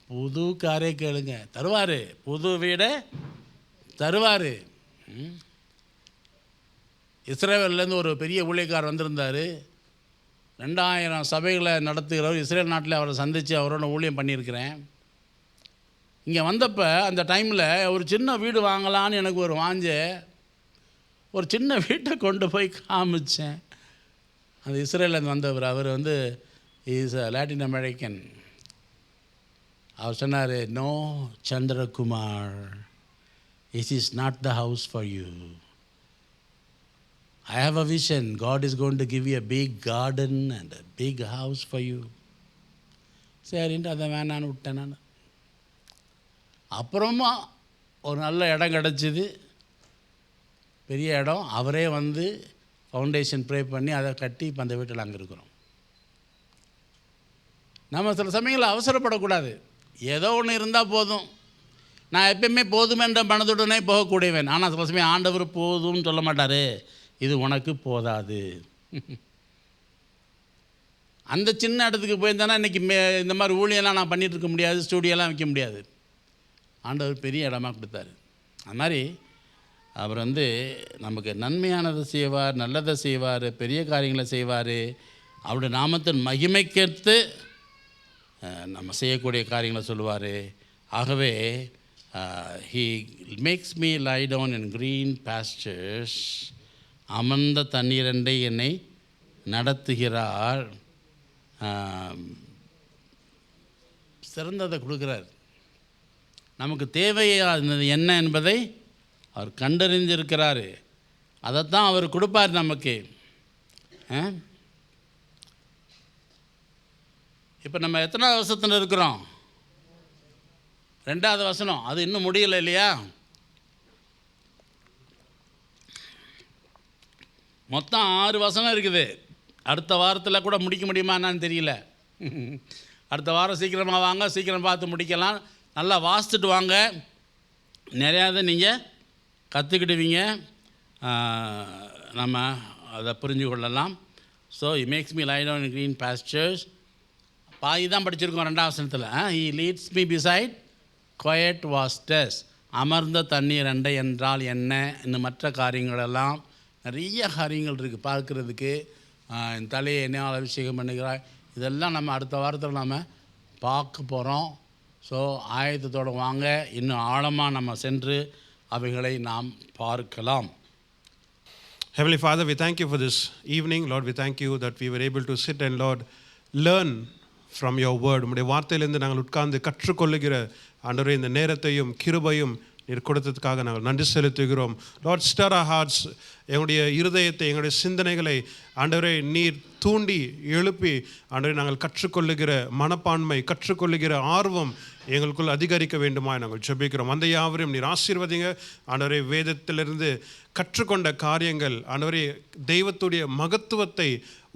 புது காரே கேளுங்க, தருவார். புது வீடை தருவார். இஸ்ரேவேலேருந்து ஒரு பெரிய ஊழியக்கார் வந்திருந்தார். 2000 சபைகளை நடத்துகிறவர். இஸ்ரேல் நாட்டில் அவரை சந்தித்து அவரோட ஊழியம் பண்ணியிருக்கிறேன். இங்கே வந்தப்போ அந்த டைமில் ஒரு சின்ன வீடு வாங்கலான்னு எனக்கு ஒரு வாஞ்ச. ஒரு சின்ன வீட்டை கொண்டு போய் காமிச்சேன். அந்த இஸ்ரேலேருந்து வந்தவர், அவர் இஸ் லாட்டின் அமெரிக்கன். அவர் சொன்னார், no Chandrakumar, it is not the house for you. I have a vision. God is going to give you a big garden and a big house for you. சரின்ட்டு அதை வேணான்னு விட்டேன் நான். அப்புறமா ஒரு நல்ல இடம் கிடச்சிது, பெரிய இடம். அவரே ஃபவுண்டேஷன் ப்ரே பண்ணி அதை கட்டி இப்போ அந்த வீட்டில் அங்கே இருக்கிறோம். நம்ம சில சமயங்களில் அவசரப்படக்கூடாது. ஏதோ ஒன்று இருந்தால் போதும். நான் எப்பயுமே போதுமென்ற மனதுடனே போகக்கூடியவன். ஆனால் சில சமயம் ஆண்டவர் போதும்னு சொல்ல மாட்டார், இது உனக்கு போதாது. அந்த சின்ன இடத்துக்கு போயிருந்தானா இன்றைக்கி இந்த மாதிரி ஊழியெல்லாம் நான் பண்ணிகிட்டு இருக்க முடியாது, ஸ்டூடியோலாம் வைக்க முடியாது. ஆண்டவர் பெரிய இடமா கொடுத்தாரு. அது மாதிரி அவர் நமக்கு நன்மையானதை செய்வார், நல்லதை செய்வார், பெரிய காரியங்களை செய்வார். அவருடைய நாமத்தின் மகிமைக்கேற்று நம்ம செய்யக்கூடிய காரியங்களை சொல்லுவார். ஆகவே he makes me lie down in green pastures, அமர்ந்த தண்ணீரண்டை என்னை நடத்துகிறார். சிறந்ததை கொடுக்குறார். நமக்கு தேவையானது என்ன என்பதை அவர் கண்டறிஞ்சிருக்கிறாரு. அதைத்தான் அவர் கொடுப்பார் நமக்கு. இப்போ நம்ம எத்தனாவது வசனத்தில் இருக்கிறோம்? 2வது வசனம். அது இன்னும் முடியலை இல்லையா? மொத்தம் 6 வசனம் இருக்குது. அடுத்த வாரத்தில் கூட முடிக்க முடியுமா என்னன்னு தெரியல. அடுத்த வாரம் சீக்கிரமாக வாங்க, சீக்கிரம் பார்த்து முடிக்கலாம். நல்லா வாசிச்சுட்டு வாங்க, நிறையாவது நீங்கள் கற்றுக்கிடுவீங்க, நம்ம அதை புரிஞ்சு கொள்ளலாம். So he makes me lie down in green pastures. பாதி தான் படிச்சிருக்கோம் 2வது வசனத்தில். He leads me beside quiet waters. அமர்ந்த தண்ணீர் அண்டை என்றால் என்ன, இன்னும் மற்ற காரியங்களெல்லாம் நிறைய காரியங்கள் இருக்குது பார்க்குறதுக்கு. என் தலையை என்னால் அபிஷேகம் பண்ணுகிறாய், இதெல்லாம் நம்ம அடுத்த வாரத்தில் நம்ம பார்க்க போகிறோம். ஸோ ஆயத்தத்தோடு வாங்க, இன்னும் ஆழமாக நம்ம சென்று அவைகளை நாம் பார்க்கலாம். Heavenly Father, we thank you for this evening. Lord, we thank you that we were able to sit and, Lord, learn from your word. உம்முடைய வார்த்தையிலிருந்து நாங்கள் உட்கார்ந்து கற்றுக்கொள்ளுகிற ஆண்டவரே இந்த நேரத்தையும் கிருபையும் நீர் கொடுத்ததுக்காக நாங்கள் நன்றி செலுத்துகிறோம். லார்ட், ஸ்டர் our hearts, எங்களுடைய இருதயத்தை, எங்களுடைய சிந்தனைகளை ஆண்டவரே நீர் தூண்டி எழுப்பி ஆண்டவரே நாங்கள் கற்றுக்கொள்ளுகிற மனப்பான்மை, கற்றுக்கொள்ளுகிற ஆர்வம் எங்களுக்குள் அதிகரிக்க வேண்டுமா நாங்கள் ஜெபிக்கிறோம். அந்த யாவரையும் நீர் ஆசீர்வதிங்க ஆண்டவரே. வேதத்திலிருந்து கற்றுக்கொண்ட காரியங்கள் ஆண்டவரே, தெய்வத்துடைய மகத்துவத்தை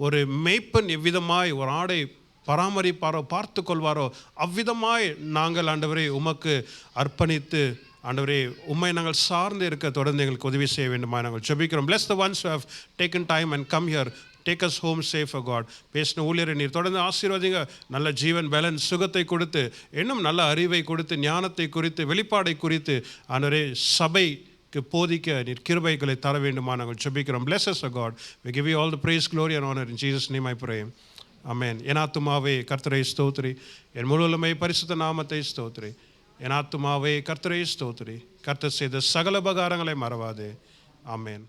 ஒரு மேய்ப்பன் எவ்விதமாய் ஒரு ஆடை பராமரிப்பாரோ பார்த்து கொள்வாரோ அவ்விதமாய் நாங்கள் ஆண்டவரே உமக்கு அர்ப்பணித்து ஆண்டவரே உம்மை நாங்கள் சார்ந்து இருக்க தொடர்ந்து எங்களுக்கு உதவி செய்ய வேண்டுமா நாங்கள் ஜெபிக்கிறோம். Bless the ones who have taken time and come here. Take us home safe, O God. பேசின ஊழியரை நீர் தொடர்ந்து ஆசீர்வதிங்க. நல்ல ஜீவன் பலன் சுகத்தை கொடுத்து, இன்னும் நல்ல அறிவை கொடுத்து, ஞானத்தை குறித்து, வெளிப்பாடை குறித்து ஆண்டவரே சபைக்கு போதிக்க நீர் கிருபைகளை தர வேண்டுமா நாங்கள் ஜெபிக்கிறோம். Bless us, O God. We give you all the praise, glory and honor in Jesus' name I pray. ஆமென். என் ஆத்துமாவே கர்த்தரை ஸ்தோத்திரி, என் முழுவதுமை பரிசுத்த நாமத்தை ஸ்தோத்திரி. என் ஆத்துமாவே கர்த்தரை ஸ்தோத்திரி, கர்த்தர் செய்த சகல உபகாரங்களை மறவாதே. ஆமென்.